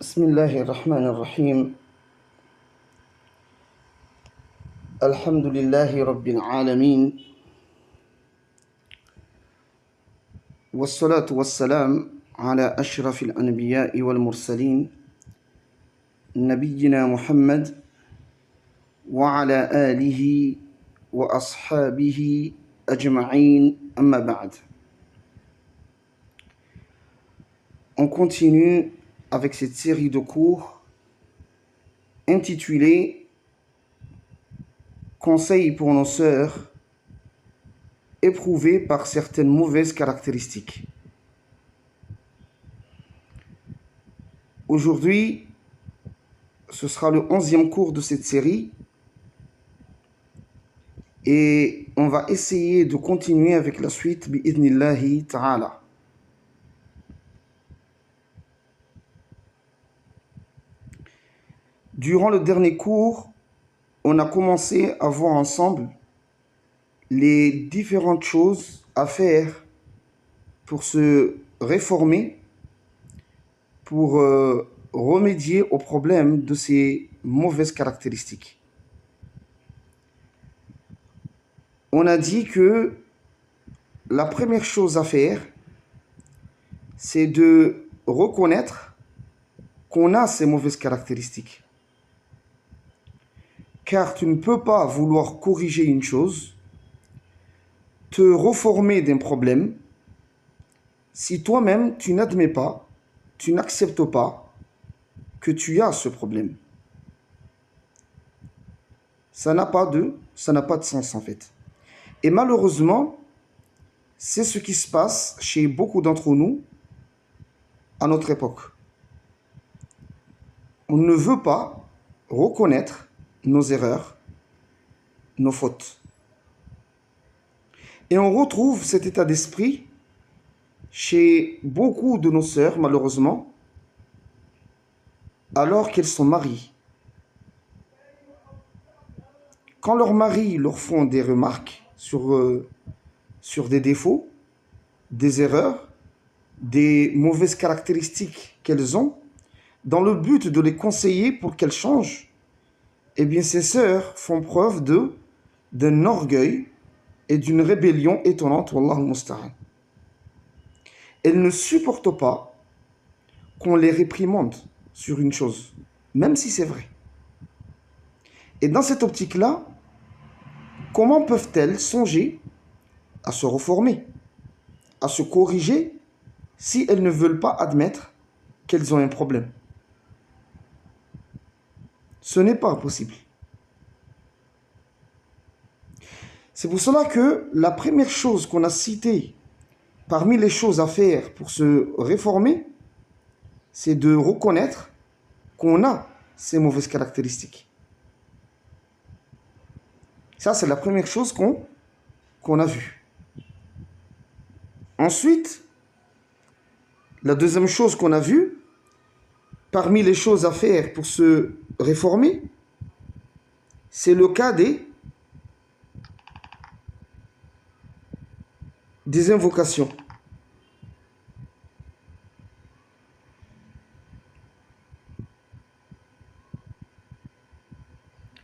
بسم الله الرحمن الرحيم. الحمد لله رب العالمين، والصلاة والسلام على أشرف الأنبياء والمرسلين نبينا محمد وعلى آله وأصحابه أجمعين، أما بعد. On continue avec cette série de cours intitulée Conseils pour nos sœurs éprouvées par certaines mauvaises caractéristiques. Aujourd'hui, ce sera le 11e cours de cette série et on va essayer de continuer avec la suite bi'idhnillahi ta'ala. Durant le dernier cours, on a commencé à voir ensemble les différentes choses à faire pour se réformer, pour remédier aux problèmes de ces mauvaises caractéristiques. On a dit que la première chose à faire, c'est de reconnaître qu'on a ces mauvaises caractéristiques. Car tu ne peux pas vouloir corriger une chose, te reformer d'un problème, si toi-même tu n'admets pas, tu n'acceptes pas que tu as ce problème. Ça n'a pas de sens en fait. Et malheureusement, c'est ce qui se passe chez beaucoup d'entre nous à notre époque. On ne veut pas reconnaître nos erreurs, nos fautes. Et on retrouve cet état d'esprit chez beaucoup de nos sœurs, malheureusement, alors qu'elles sont mariées. Quand leurs maris leur font des remarques sur des défauts, des erreurs, des mauvaises caractéristiques qu'elles ont, dans le but de les conseiller pour qu'elles changent, eh bien ces sœurs font preuve d'un orgueil et d'une rébellion étonnante, wallah al-musta'an. Elles ne supportent pas qu'on les réprimande sur une chose, même si c'est vrai. Et dans cette optique-là, comment peuvent-elles songer à se reformer, à se corriger, si elles ne veulent pas admettre qu'elles ont un problème? Ce n'est pas possible. C'est pour cela que la première chose qu'on a citée parmi les choses à faire pour se réformer, c'est de reconnaître qu'on a ces mauvaises caractéristiques. Ça, c'est la première chose qu'on a vue. Ensuite, la deuxième chose qu'on a vue, parmi les choses à faire pour se réformer, c'est le cas des invocations.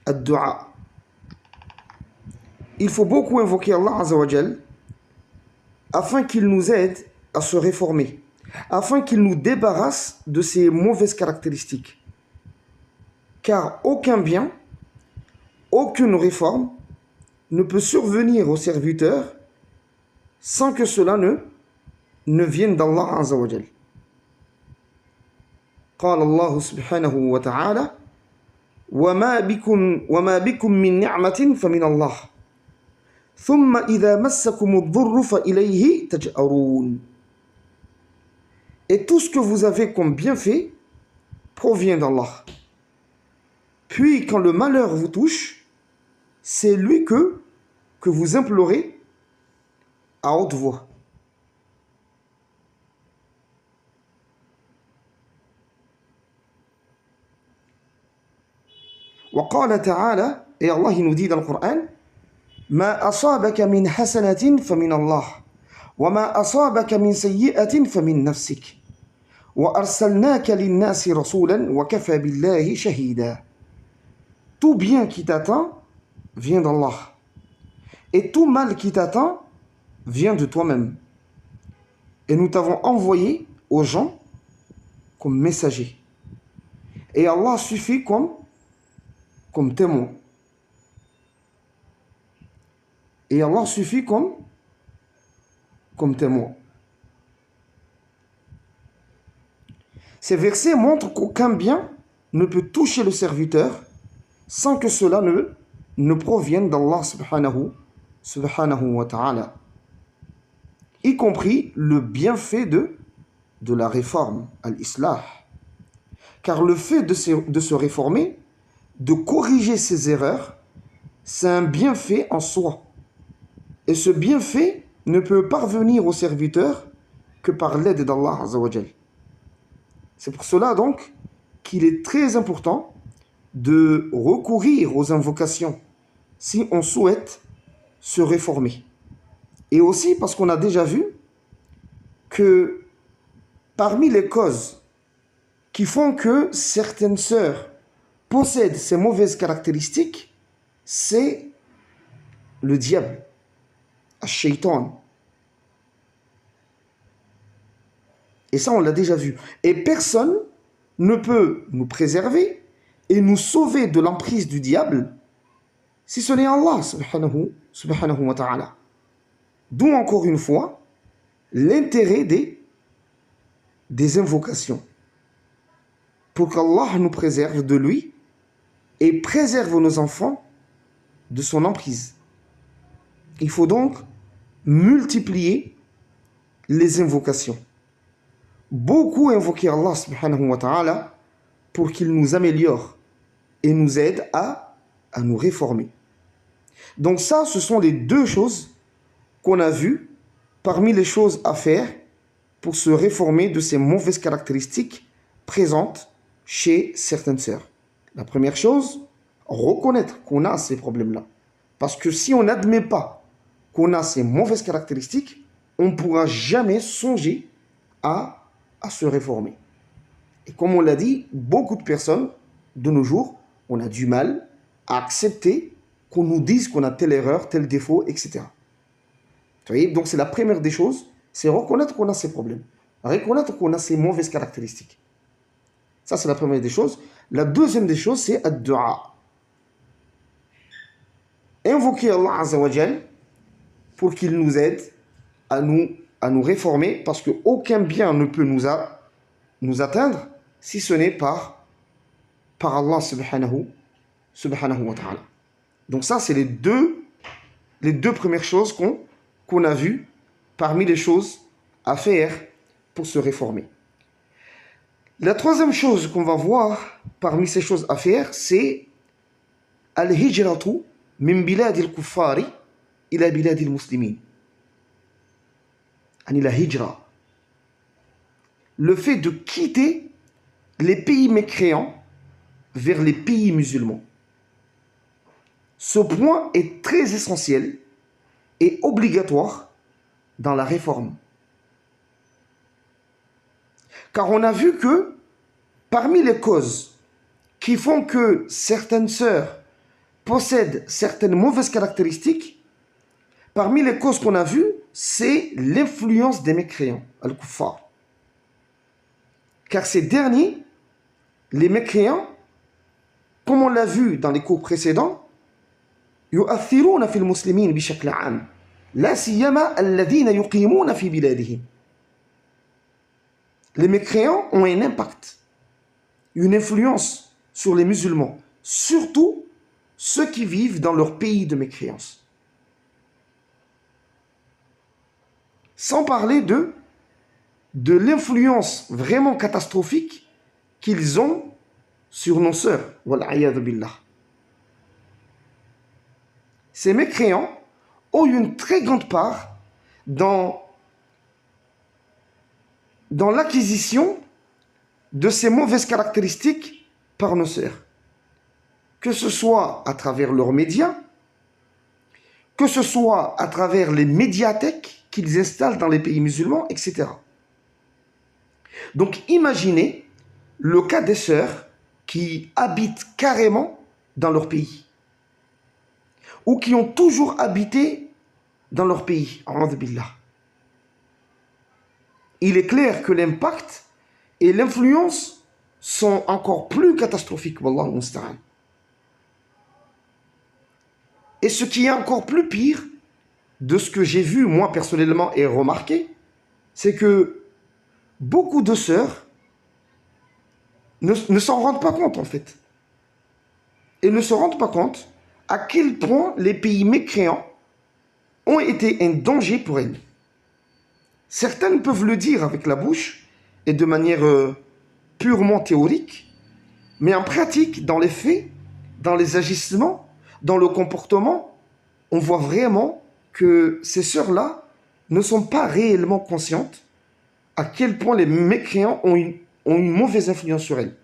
Ad-du'a. Il faut beaucoup invoquer Allah Azza wa Jal afin qu'il nous aide à se réformer, afin qu'il nous débarrasse de ces mauvaises caractéristiques. Car aucun bien, aucune réforme ne peut survenir au serviteur sans que cela ne vienne d'Allah Azza wa Jal. قال الله سبحانه وتعالى وما بكم من نعمة فمن الله ثم إذا مسكم الضر فإليه تجأرون. Et tout ce que vous avez comme bienfait provient d'Allah. Puis quand le malheur vous touche, c'est lui que vous implorez à haute voix. وقال تعالى, et Allah il nous dit dans le Coran, ما أصابك من حسنة فمن الله وما أصابك من سيئة فمن نفسك وَأَرْسَلْنَاكَ لِلنَّاسِ رَسُولًا وَكَفَى بِاللَّهِ شَهِيدًا. Tout bien qui t'atteint vient d'Allah. Et tout mal qui t'atteint vient de toi-même. Et nous t'avons envoyé aux gens comme messager. Et Allah suffit comme témoin. Et Allah suffit comme témoin. Ces versets montrent qu'aucun bien ne peut toucher le serviteur sans que cela ne provienne d'Allah subhanahu wa ta'ala, y compris le bienfait de la réforme, al-islah. Car le fait de se réformer, de corriger ses erreurs, c'est un bienfait en soi. Et ce bienfait ne peut parvenir au serviteur que par l'aide d'Allah Azza wa Jal. C'est pour cela donc qu'il est très important de recourir aux invocations si on souhaite se réformer. Et aussi parce qu'on a déjà vu que parmi les causes qui font que certaines sœurs possèdent ces mauvaises caractéristiques, c'est le diable, ash-shaytan. Et ça, on l'a déjà vu. Et personne ne peut nous préserver et nous sauver de l'emprise du diable si ce n'est Allah subhanahu wa ta'ala. D'où encore une fois l'intérêt des invocations. Pour qu'Allah nous préserve de lui et préserve nos enfants de son emprise. Il faut donc multiplier les invocations. Beaucoup invoquer Allah subhanahu wa ta'ala pour qu'il nous améliore et nous aide à nous réformer. Donc ça, ce sont les deux choses qu'on a vues parmi les choses à faire pour se réformer de ces mauvaises caractéristiques présentes chez certaines sœurs. La première chose, reconnaître qu'on a ces problèmes-là. Parce que si on n'admet pas qu'on a ces mauvaises caractéristiques, on ne pourra jamais songer à se réformer. Et comme on l'a dit, beaucoup de personnes, de nos jours, on a du mal à accepter qu'on nous dise qu'on a telle erreur, tel défaut, etc. Vous voyez, donc c'est la première des choses, c'est reconnaître qu'on a ces problèmes, reconnaître qu'on a ces mauvaises caractéristiques. Ça, c'est la première des choses. La deuxième des choses, c'est ad-du'a. Invoquer Allah Azza wa Jal pour qu'il nous aide à nous réformer, parce qu'aucun bien ne peut nous atteindre si ce n'est par Allah subhanahu wa ta'ala. Donc ça, c'est les deux premières choses qu'on a vues parmi les choses à faire pour se réformer. La troisième chose qu'on va voir parmi ces choses à faire, c'est al-hijratu min bilad al-kuffari ila bilad al-muslimin. La hijra. Le fait de quitter les pays mécréants vers les pays musulmans. Ce point est très essentiel et obligatoire dans la réforme. Car on a vu que parmi les causes qui font que certaines sœurs possèdent certaines mauvaises caractéristiques, parmi les causes qu'on a vues, c'est l'influence des mécréants, al-kuffar. Car ces derniers, les mécréants, comme on l'a vu dans les cours précédents, يؤثرون في المسلمين بشكل عام لا سيما الذين يقيمون في بلادهم. Les mécréants ont un impact, une influence sur les musulmans, surtout ceux qui vivent dans leur pays de mécréance. Sans parler de l'influence vraiment catastrophique qu'ils ont sur nos sœurs. Wal'ayadhu billah. Ces mécréants ont une très grande part dans l'acquisition de ces mauvaises caractéristiques par nos sœurs. Que ce soit à travers leurs médias, que ce soit à travers les médiathèques qu'ils installent dans les pays musulmans, etc. Donc imaginez le cas des sœurs qui habitent carrément dans leur pays ou qui ont toujours habité dans leur pays. A'udhu billah. Il est clair que l'impact et l'influence sont encore plus catastrophiques. Wallahu musta'an. Et ce qui est encore plus pire, de ce que j'ai vu moi personnellement et remarqué, c'est que beaucoup de sœurs ne s'en rendent pas compte en fait. Et ne se rendent pas compte à quel point les pays mécréants ont été un danger pour elles. Certaines peuvent le dire avec la bouche et de manière purement théorique, mais en pratique, dans les faits, dans les agissements, dans le comportement, on voit vraiment que ces sœurs-là ne sont pas réellement conscientes à quel point les mécréants ont une mauvaise influence sur elles.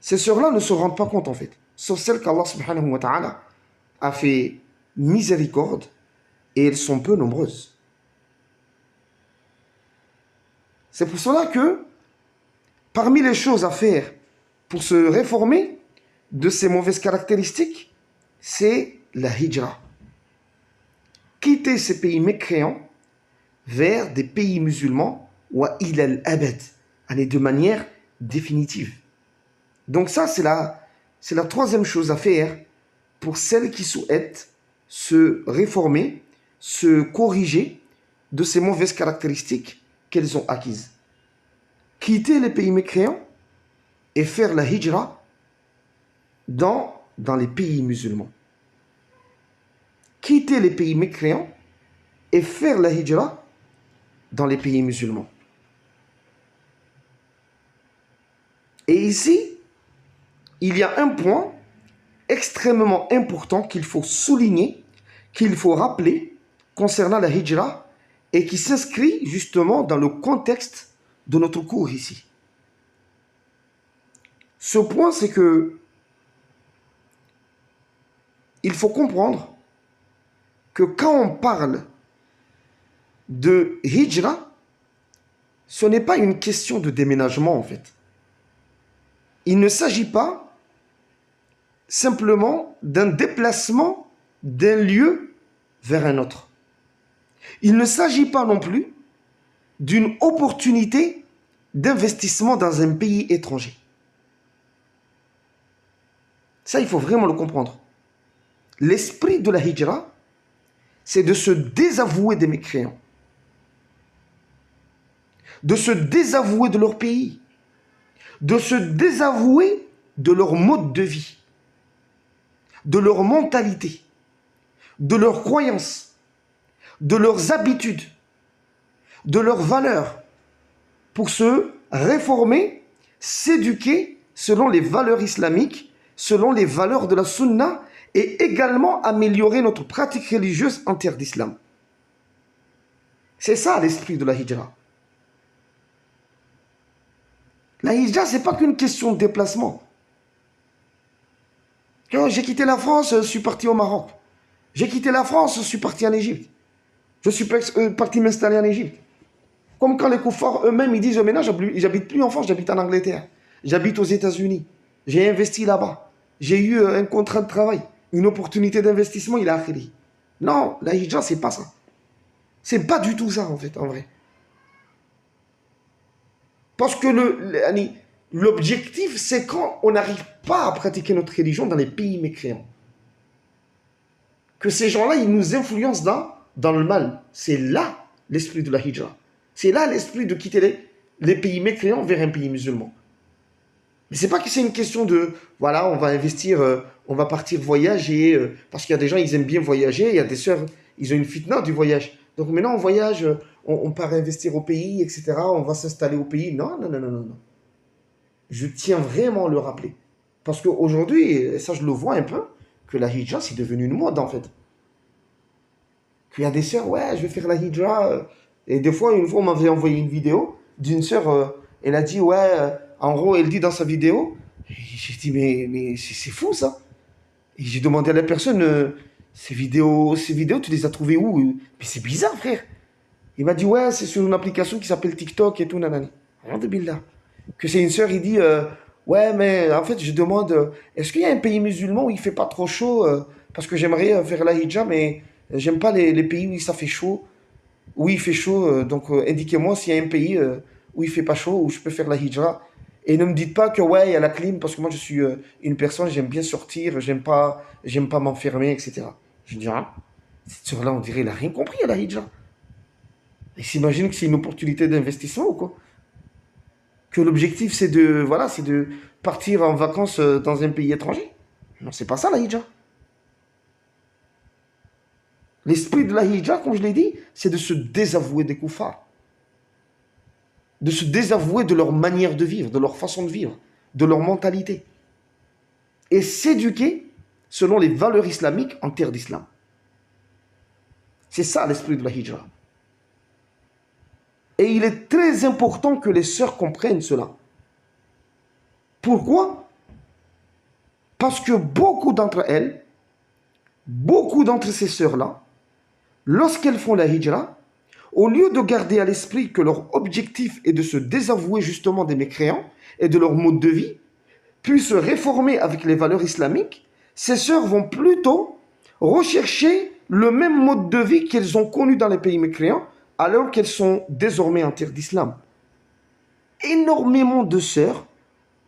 Ces sœurs-là ne se rendent pas compte en fait, sauf celles qu'Allah subhanahu wa ta'ala a fait miséricorde, et elles sont peu nombreuses. C'est pour cela que parmi les choses à faire pour se réformer de ces mauvaises caractéristiques, c'est la hijra. Quitter ces pays mécréants vers des pays musulmans wa ilal abad, de manière définitive. Donc ça, c'est la troisième chose à faire pour celles qui souhaitent se réformer, se corriger de ces mauvaises caractéristiques qu'elles ont acquises. Quitter les pays mécréants et faire la hijra dans les pays musulmans. Quitter les pays mécréants et faire la hijra dans les pays musulmans. Et ici, il y a un point extrêmement important qu'il faut souligner, qu'il faut rappeler concernant la hijra et qui s'inscrit justement dans le contexte de notre cours ici. Ce point, c'est que il faut comprendre que quand on parle de hijra, ce n'est pas une question de déménagement en fait. Il ne s'agit pas simplement d'un déplacement d'un lieu vers un autre. Il ne s'agit pas non plus d'une opportunité d'investissement dans un pays étranger. Ça, il faut vraiment le comprendre. L'esprit de la hijra, c'est de se désavouer des mécréants, de se désavouer de leur pays, de se désavouer de leur mode de vie, de leur mentalité, de leurs croyances, de leurs habitudes, de leurs valeurs, pour se réformer, s'éduquer selon les valeurs islamiques, selon les valeurs de la sunna, et également améliorer notre pratique religieuse en terre d'islam. C'est ça l'esprit de la hijra. La hijra, ce n'est pas qu'une question de déplacement. Quand j'ai quitté la France, je suis parti au Maroc. J'ai quitté la France, je suis parti en Égypte. Je suis parti m'installer en Égypte. Comme quand les koufars eux-mêmes, ils disent, mais non, j'habite plus en France, j'habite en Angleterre. J'habite aux États-Unis. J'ai investi là-bas. J'ai eu un contrat de travail, une opportunité d'investissement, il a akhiri. Non, la hijra, c'est pas ça. C'est pas du tout ça, en fait, en vrai. Parce que l'objectif, c'est quand on n'arrive pas à pratiquer notre religion dans les pays mécréants. Que ces gens-là, ils nous influencent dans le mal. C'est là l'esprit de la hijra. C'est là l'esprit de quitter les pays mécréants vers un pays musulman. Mais c'est pas que c'est une question de, voilà, on va investir, on va partir voyager, parce qu'il y a des gens, ils aiment bien voyager, il y a des sœurs, ils ont une fitna du voyage. Donc maintenant, on voyage, on part investir au pays, etc., on va s'installer au pays. Non, non, non, non, non. Je tiens vraiment à le rappeler. Parce qu'aujourd'hui, et ça je le vois un peu, que la hijra, c'est devenu une mode en fait. Qu'il y a des sœurs, ouais, je vais faire la hijra. Et des fois, une fois, on m'avait envoyé une vidéo d'une sœur, elle a dit, ouais, en gros, elle dit dans sa vidéo, j'ai dit, mais c'est fou ça. Et j'ai demandé à la personne, ces vidéos, tu les as trouvées où? Mais c'est bizarre, frère. Il m'a dit, ouais, c'est sur une application qui s'appelle TikTok et tout, nanani. Alhamdulillah. Que c'est une sœur, il dit ouais, mais en fait, je demande est-ce qu'il y a un pays musulman où il fait pas trop chaud parce que j'aimerais faire la hijab, mais j'aime pas les pays où ça fait chaud, où il fait chaud, donc indiquez-moi s'il y a un pays où il fait pas chaud, où je peux faire la hijra. Et ne me dites pas que ouais, il y a la clim, parce que moi je suis une personne, j'aime bien sortir, j'aime pas m'enfermer, etc. Je dis, ah, cette sœur-là, on dirait, elle a rien compris à la hijra. Il s'imagine que c'est une opportunité d'investissement ou quoi? Que l'objectif c'est de, voilà, c'est de partir en vacances dans un pays étranger? Non, c'est pas ça la hijra. L'esprit de la hijra, comme je l'ai dit, c'est de se désavouer des koufars, de se désavouer de leur manière de vivre, de leur façon de vivre, de leur mentalité, et s'éduquer selon les valeurs islamiques en terre d'islam. C'est ça l'esprit de la hijra. Et il est très important que les sœurs comprennent cela. Pourquoi? Parce que beaucoup d'entre elles, beaucoup d'entre ces sœurs-là, lorsqu'elles font la hijra, au lieu de garder à l'esprit que leur objectif est de se désavouer justement des mécréants et de leur mode de vie, puis se réformer avec les valeurs islamiques, ces sœurs vont plutôt rechercher le même mode de vie qu'elles ont connu dans les pays mécréants, alors qu'elles sont désormais en terre d'islam. Énormément de sœurs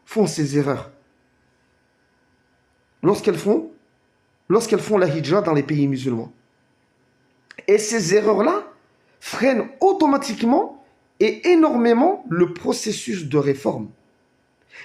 font ces erreurs lorsqu'elles font la hijra dans les pays musulmans. Et ces erreurs-là freinent automatiquement et énormément le processus de réforme.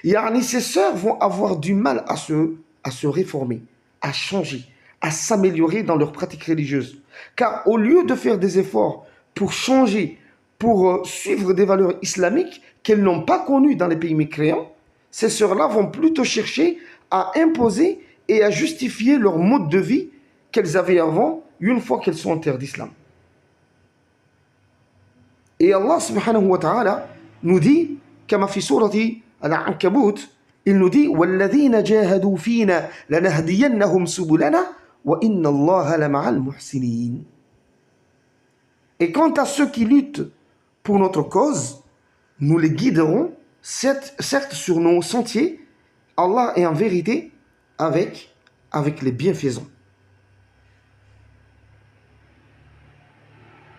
Yani, ces sœurs vont avoir du mal à se réformer, à changer, à s'améliorer dans leurs pratiques religieuses. Car au lieu de faire des efforts pour changer, pour suivre des valeurs islamiques qu'elles n'ont pas connues dans les pays mécréants, ces sœurs-là vont plutôt chercher à imposer et à justifier leur mode de vie qu'elles avaient avant, une fois qu'elles sont en terre d'islam. Et Allah subhanahu wa ta'ala nous dit, comme fi surati Al-Ankabut, il nous dit وَالَّذِينَ جَاهَدُوا فِينَا لَنَهْدِيَنَّهُمْ سُبُلَنَا وَإِنَّ اللَّهَ لَمَعَ الْمُحْسِنِينَ. Et quant à ceux qui luttent pour notre cause, nous les guiderons, certes sur nos sentiers, Allah est en vérité avec les bienfaisants.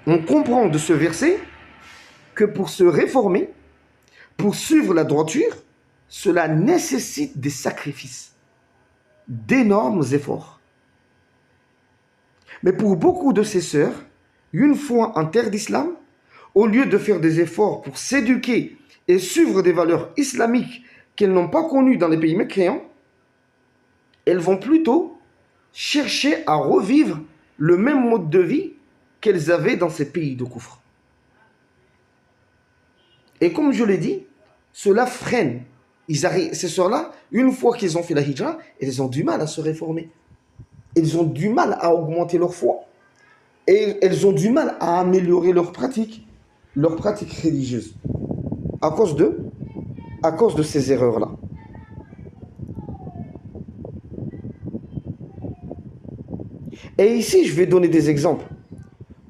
On comprend de ce verset que pour se réformer, pour suivre la droiture, cela nécessite des sacrifices, d'énormes efforts. Mais pour beaucoup de ces sœurs, une fois en terre d'islam, au lieu de faire des efforts pour s'éduquer et suivre des valeurs islamiques qu'elles n'ont pas connues dans les pays mécréants, elles vont plutôt chercher à revivre le même mode de vie qu'elles avaient dans ces pays de coufre. Et comme je l'ai dit, cela freine. Ces sœurs-là, une fois qu'ils ont fait la hijra, elles ont du mal à se réformer. Elles ont du mal à augmenter leur foi. Et elles ont du mal à améliorer leurs pratiques religieuses. À cause de ces erreurs-là. Et ici, je vais donner des exemples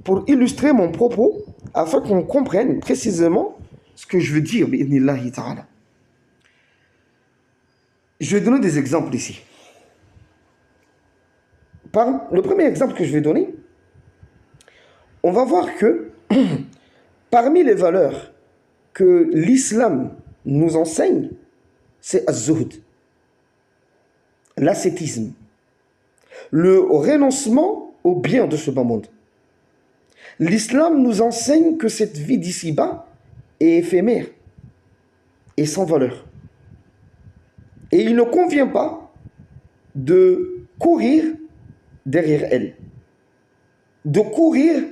pour illustrer mon propos, afin qu'on comprenne précisément ce que je veux dire, bi'idhnillahi ta'ala. Je vais donner des exemples ici. Le premier exemple que je vais donner, on va voir que parmi les valeurs que l'islam nous enseigne, c'est az-zuhd, l'ascétisme, le renoncement au bien de ce bas monde. L'islam nous enseigne que cette vie d'ici-bas est éphémère et sans valeur. Et il ne convient pas de courir derrière elle, de courir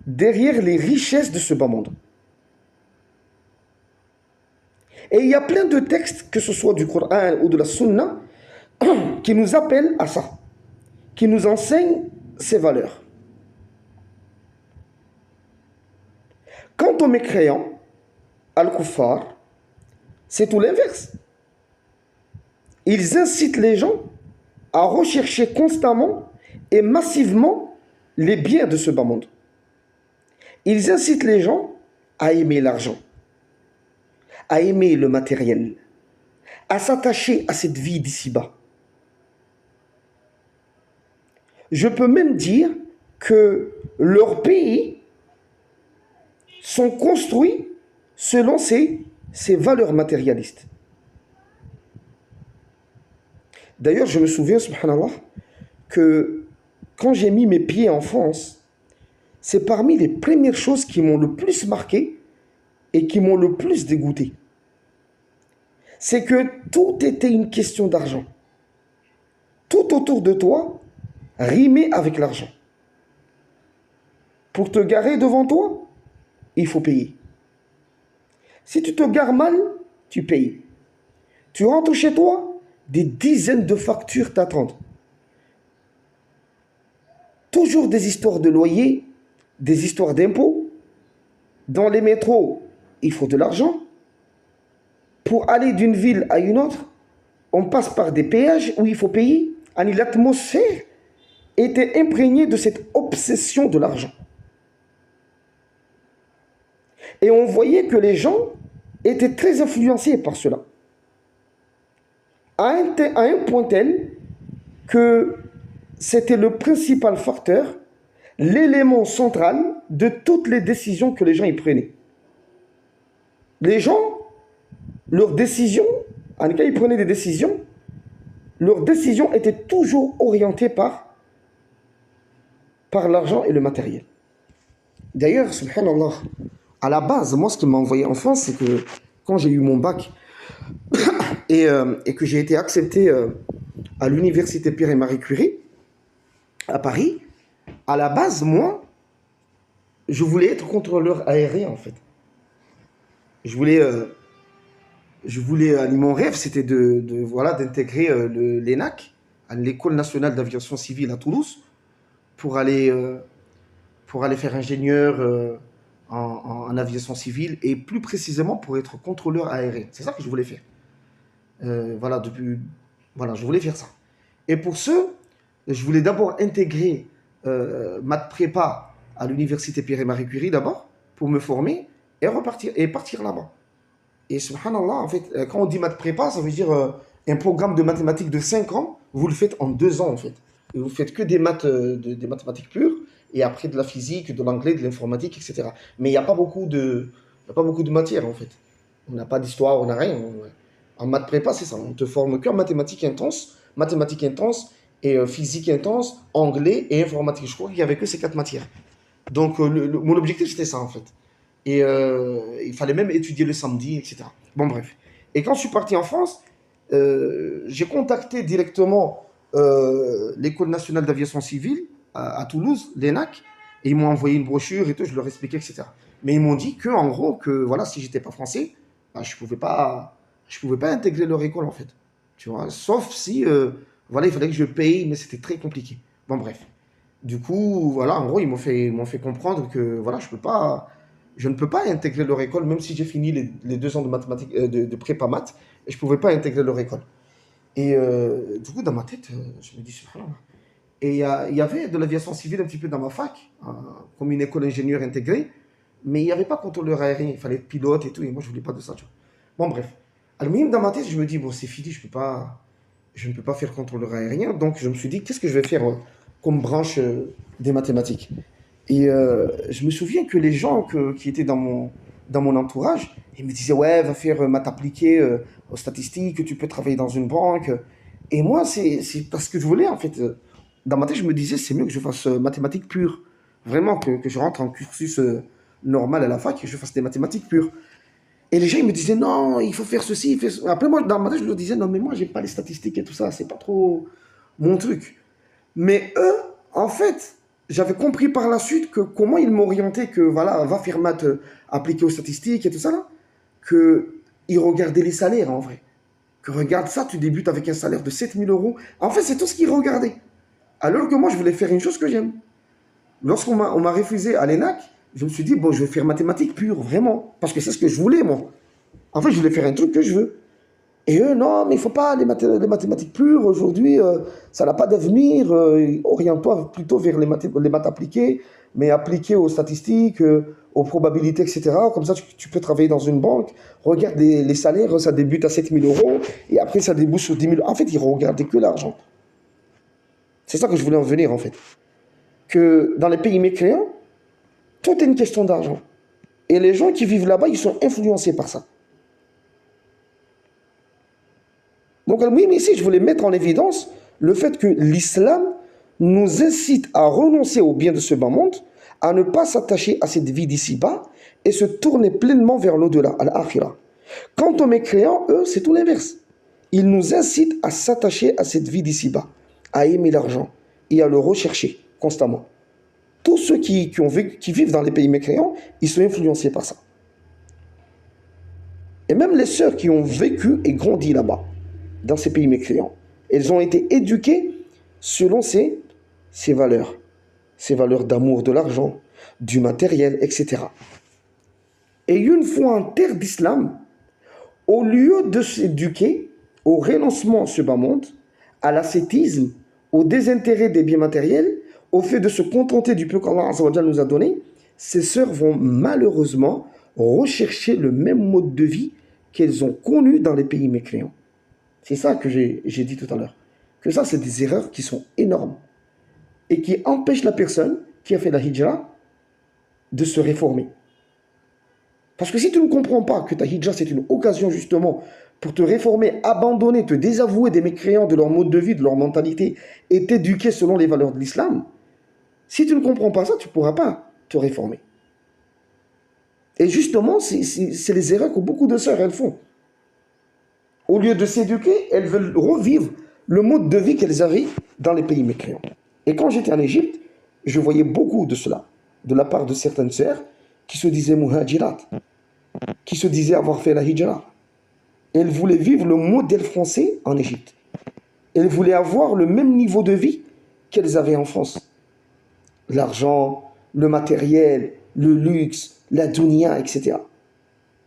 derrière les richesses de ce bas monde. Et il y a plein de textes, que ce soit du Coran ou de la Sunna, qui nous appellent à ça, qui nous enseignent ces valeurs. Quant aux mécréants, al-kuffar, c'est tout l'inverse. Ils incitent les gens à rechercher constamment et massivement les biens de ce bas monde. Ils incitent les gens à aimer l'argent, à aimer le matériel, à s'attacher à cette vie d'ici-bas. Je peux même dire que leurs pays sont construits selon ces valeurs matérialistes. D'ailleurs, je me souviens, subhanallah, que quand j'ai mis mes pieds en France, c'est parmi les premières choses qui m'ont le plus marqué et qui m'ont le plus dégoûté. C'est que tout était une question d'argent. Tout autour de toi rimait avec l'argent. Pour te garer devant toi, il faut payer. Si tu te gares mal, tu payes. Tu rentres chez toi, des dizaines de factures t'attendent. Toujours des histoires de loyer, des histoires d'impôts. Dans les métros, il faut de l'argent. Pour aller d'une ville à une autre, on passe par des péages où il faut payer. L'atmosphère était imprégnée de cette obsession de l'argent. Et on voyait que les gens étaient très influencés par cela. À un point tel que c'était le principal facteur, l'élément central de toutes les décisions que les gens y prenaient. Les gens, leurs décisions, en tout cas ils prenaient des décisions, leurs décisions étaient toujours orientées par l'argent et le matériel. D'ailleurs, subhanallah, à la base, moi ce qui m'a envoyé en France, c'est que quand j'ai eu mon bac et que j'ai été accepté à l'université Pierre et Marie Curie, à Paris, à la base, moi, je voulais être contrôleur aérien en fait. Je voulais, mon rêve, c'était d'intégrer l'ENAC, l'École nationale d'aviation civile à Toulouse, pour aller faire ingénieur en aviation civile et plus précisément pour être contrôleur aérien. C'est ça que je voulais faire. Je voulais faire ça. Et pour ce, je voulais d'abord intégrer maths prépa à l'université Pierre et Marie Curie d'abord pour me former et partir là-bas. Et subhanallah, en fait, quand on dit maths prépa, ça veut dire un programme de mathématiques de 5 ans, vous le faites en 2 ans en fait. Et vous faites que des mathématiques pures, et après de la physique, de l'anglais, de l'informatique, etc. Mais il n'y a pas beaucoup de matière en fait. On n'a pas d'histoire, on n'a rien. En maths prépa, c'est ça. On te forme que en mathématiques intenses et physique intense, anglais et informatique. Je crois qu'il n'y avait que ces 4 matières. Donc mon objectif c'était ça en fait. Et il fallait même étudier le samedi, etc. Bon bref. Et quand je suis parti en France, j'ai contacté directement l'École nationale d'aviation civile à Toulouse, l'ENAC, et ils m'ont envoyé une brochure et tout, je leur expliquais, etc. Mais ils m'ont dit que, en gros, que voilà, si j'étais pas français, bah, je pouvais pas intégrer leur école en fait. Tu vois, sauf si, il fallait que je paye, mais c'était très compliqué. Bon bref. Du coup, voilà, en gros, ils m'ont fait comprendre que voilà, je ne peux pas intégrer leur école, même si j'ai fini les 2 ans de mathématiques, de prépa maths, et je pouvais pas intégrer leur école. Et du coup, dans ma tête, je me dis, subhanallah. Et il y avait de l'aviation civile un petit peu dans ma fac, comme une école ingénieur intégrée, mais il n'y avait pas contrôleur aérien, il fallait être pilote et tout, et moi je ne voulais pas de ça. Tu vois. Bon, bref. Alors, même dans ma tête, je me dis, bon, c'est fini, je ne peux pas faire contrôleur aérien, donc je me suis dit, qu'est-ce que je vais faire comme branche des mathématiques. Et je me souviens que les gens qui étaient dans mon entourage, ils me disaient, ouais, va faire maths appliquée aux statistiques, tu peux travailler dans une banque. Et moi, c'est parce que je voulais, en fait. Dans ma tête, je me disais, c'est mieux que je fasse mathématiques pures. Vraiment, que je rentre en cursus normal à la fac et que je fasse des mathématiques pures. Et les gens, ils me disaient, non, il faut faire ceci, Après, moi, dans ma tête, je leur disais, non, mais moi, j'aime pas les statistiques et tout ça, c'est pas trop mon truc. Mais eux, en fait, j'avais compris par la suite que comment ils m'orientaient, que voilà, va faire maths appliquées aux statistiques et tout ça, là, qu'ils regardaient les salaires, en vrai. Que regarde ça, tu débutes avec un salaire de 7 000 euros. En fait, c'est tout ce qu'ils regardaient. Alors que moi, je voulais faire une chose que j'aime. Lorsqu'on m'a refusé à l'ENAC, je me suis dit, bon, je vais faire mathématiques pures, vraiment. Parce que c'est ce que je voulais, moi. En fait, je voulais faire un truc que je veux. Et eux, non, mais il ne faut pas les mathématiques pures. Aujourd'hui, ça n'a pas d'avenir. Oriente-toi plutôt vers les maths appliquées, mais appliquées aux statistiques, aux probabilités, etc. Comme ça, tu peux travailler dans une banque. Regarde les salaires, ça débute à 7 000 € et après, ça débouche sur 10 000. En fait, ils ne regardaient que l'argent. C'est ça que je voulais en venir, en fait. Que dans les pays mécréants, tout est une question d'argent. Et les gens qui vivent là-bas, ils sont influencés par ça. Donc, oui, mais ici, je voulais mettre en évidence le fait que l'islam nous incite à renoncer au bien de ce bas monde, à ne pas s'attacher à cette vie d'ici-bas et se tourner pleinement vers l'au-delà, à l'akhira. Quant aux mécréants, eux, c'est tout l'inverse. Ils nous incitent à s'attacher à cette vie d'ici-bas, à aimer l'argent et à le rechercher constamment. Tous ceux qui vivent dans les pays mécréants, ils sont influencés par ça. Et même les sœurs qui ont vécu et grandi là-bas, dans ces pays mécréants, elles ont été éduquées selon ces valeurs d'amour de l'argent, du matériel, etc. Et une fois en terre d'islam, au lieu de s'éduquer au renoncement sur bas monde, à l'ascétisme, au désintérêt des biens matériels, au fait de se contenter du peu qu'Allah Azza wa Jalla nous a donné, ces sœurs vont malheureusement rechercher le même mode de vie qu'elles ont connu dans les pays mécréants. C'est ça que j'ai dit tout à l'heure. Que ça, c'est des erreurs qui sont énormes et qui empêchent la personne qui a fait la hijra de se réformer. Parce que si tu ne comprends pas que ta hijra, c'est une occasion justement pour te réformer, abandonner, te désavouer des mécréants, de leur mode de vie, de leur mentalité et t'éduquer selon les valeurs de l'islam, si tu ne comprends pas ça, tu ne pourras pas te réformer. Et justement, c'est les erreurs que beaucoup de sœurs, elles font. Au lieu de s'éduquer, elles veulent revivre le mode de vie qu'elles avaient dans les pays mécréants. Et quand j'étais en Égypte, je voyais beaucoup de cela, de la part de certaines sœurs qui se disaient muhajirat, qui se disaient avoir fait la hijra. Elles voulaient vivre le modèle français en Égypte. Elles voulaient avoir le même niveau de vie qu'elles avaient en France. L'argent, le matériel, le luxe, la dunya, etc.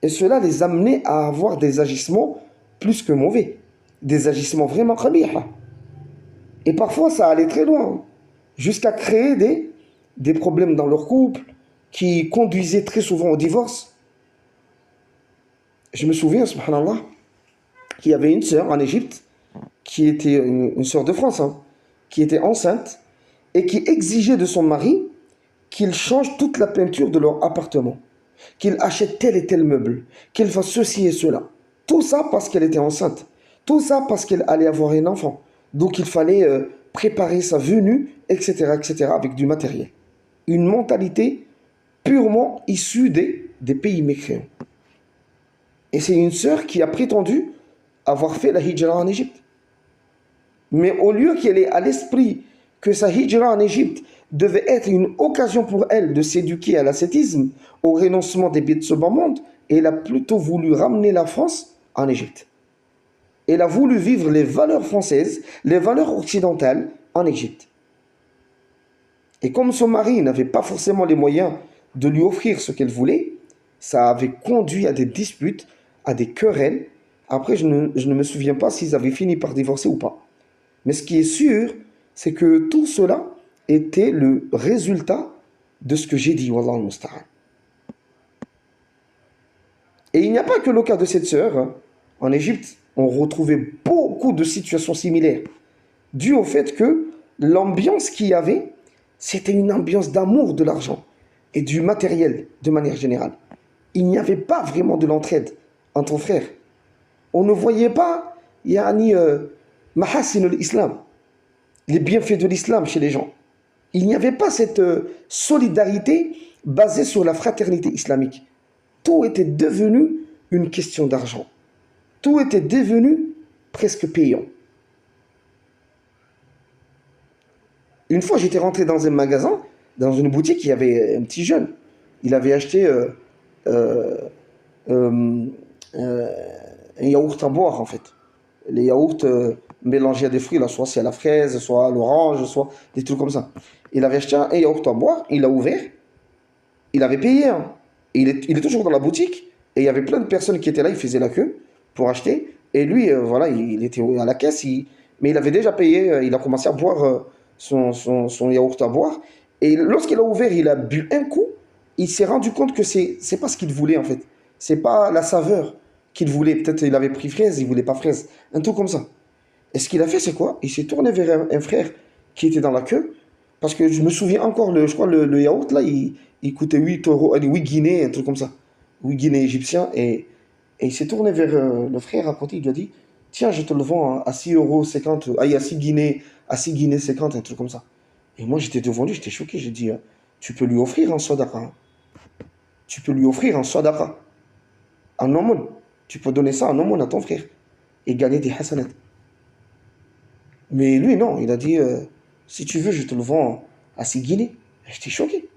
Et cela les amenait à avoir des agissements plus que mauvais, des agissements vraiment khabiha. Et parfois ça allait très loin, jusqu'à créer des problèmes dans leur couple qui conduisaient très souvent au divorce. Je me souviens, subhanallah, qu'il y avait une sœur en Égypte, qui était une sœur de France, qui était enceinte et qui exigeait de son mari qu'il change toute la peinture de leur appartement, qu'il achète tel et tel meuble, qu'il fasse ceci et cela. Tout ça parce qu'elle était enceinte. Tout ça parce qu'elle allait avoir un enfant. Donc il fallait préparer sa venue, etc., etc., avec du matériel. Une mentalité purement issue des pays mécréants. Et c'est une sœur qui a prétendu avoir fait la hijra en Égypte. Mais au lieu qu'elle ait à l'esprit que sa hijra en Égypte devait être une occasion pour elle de s'éduquer à l'ascétisme, au renoncement des biens de ce bas monde, elle a plutôt voulu ramener la France en Égypte. Elle a voulu vivre les valeurs françaises, les valeurs occidentales en Égypte. Et comme son mari n'avait pas forcément les moyens de lui offrir ce qu'elle voulait, ça avait conduit à des disputes, à des querelles. Après, je ne me souviens pas s'ils avaient fini par divorcer ou pas. Mais ce qui est sûr, c'est que tout cela était le résultat de ce que j'ai dit, wallah al-musta'an. Et il n'y a pas que le cas de cette sœur. En Égypte, on retrouvait beaucoup de situations similaires, dues au fait que l'ambiance qu'il y avait, c'était une ambiance d'amour de l'argent et du matériel de manière générale. Il n'y avait pas vraiment de l'entraide entre frères. On ne voyait pas mahasin l'islam, les bienfaits de l'islam chez les gens. Il n'y avait pas cette solidarité basée sur la fraternité islamique. Tout était devenu une question d'argent. Tout était devenu presque payant. Une fois, j'étais rentré dans un magasin, dans une boutique, il y avait un petit jeune. Il avait acheté un yaourt à boire, en fait. Les yaourts mélangés à des fruits, là, soit c'est à la fraise, soit à l'orange, soit des trucs comme ça. Il avait acheté un yaourt à boire, il l'a ouvert, il avait payé. Et il est toujours dans la boutique, et il y avait plein de personnes qui étaient là, ils faisaient la queue pour acheter, Et lui, voilà, il était à la caisse, mais il avait déjà payé, il a commencé à boire son yaourt à boire. Et lorsqu'il a ouvert, il a bu un coup, il s'est rendu compte que c'est pas ce qu'il voulait en fait. C'est pas la saveur qu'il voulait. Peut-être il avait pris fraise, il voulait pas fraise. Un truc comme ça. Et ce qu'il a fait, c'est quoi? Il s'est tourné vers un frère qui était dans la queue. Parce que je me souviens encore, je crois le yaourt là, il coûtait 8 euros, 8 guinées, un truc comme ça. 8 guinées égyptiens. Et il s'est tourné vers le frère à côté, il lui a dit, tiens, je te le vends à 6 euros 50, à 6 guinées, à 6 guinées 50, un truc comme ça. Et moi, j'étais devant lui, j'étais choqué. J'ai dit, tu peux lui offrir un sadaqa. Hein. Tu peux lui offrir un sadaqa. En aumône. Tu peux donner ça en aumône à ton frère. Et gagner des hasanat. Mais lui, non. Il a dit, si tu veux, je te le vends à 6 guinées. J'étais choqué.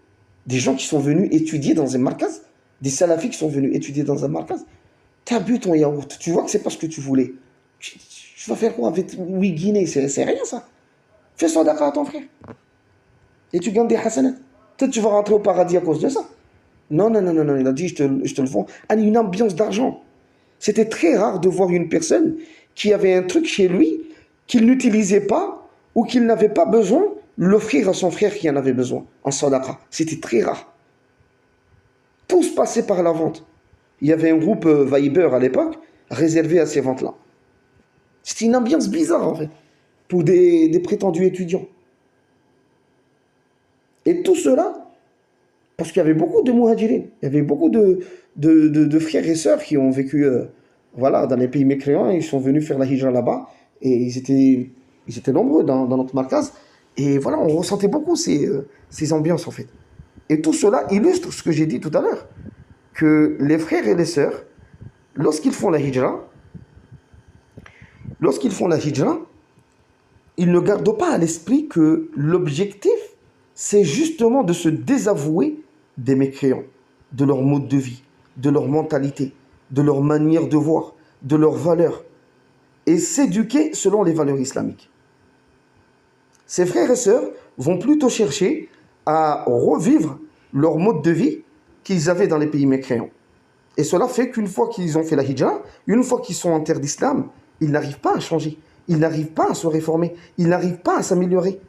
Des gens qui sont venus étudier dans un markaz. Des salafis qui sont venus étudier dans un markaz. T'as bu ton yaourt. Tu vois que c'est pas ce que tu voulais. Tu vas faire quoi avec 8 guinées? C'est rien, ça. Fais sadaqa à ton frère. Et tu gagnes des hasanat. Peut-être tu vas rentrer au paradis à cause de ça. Non, non, non, non, non. Il a dit, je te le vends. Ah, une ambiance d'argent. C'était très rare de voir une personne qui avait un truc chez lui qu'il n'utilisait pas ou qu'il n'avait pas besoin, l'offrir à son frère qui en avait besoin, en sadaqa. C'était très rare. Tout se passait par la vente. Il y avait un groupe Viber à l'époque réservé à ces ventes-là. C'était une ambiance bizarre en fait, pour des prétendus étudiants. Et tout cela, parce qu'il y avait beaucoup de muhajirin, il y avait beaucoup de frères et sœurs qui ont vécu voilà, dans les pays mécréants, ils sont venus faire la hijra là-bas, et ils étaient nombreux dans notre markaz, et voilà, on ressentait beaucoup ces ambiances en fait. Et tout cela illustre ce que j'ai dit tout à l'heure, que les frères et les sœurs, lorsqu'ils font la hijra, ils ne gardent pas à l'esprit que l'objectif, c'est justement de se désavouer des mécréants, de leur mode de vie, de leur mentalité, de leur manière de voir, de leurs valeurs, et s'éduquer selon les valeurs islamiques. Ces frères et sœurs vont plutôt chercher à revivre leur mode de vie qu'ils avaient dans les pays mécréants. Et cela fait qu'une fois qu'ils ont fait la hijra, une fois qu'ils sont en terre d'islam, ils n'arrivent pas à changer, ils n'arrivent pas à se réformer, ils n'arrivent pas à s'améliorer,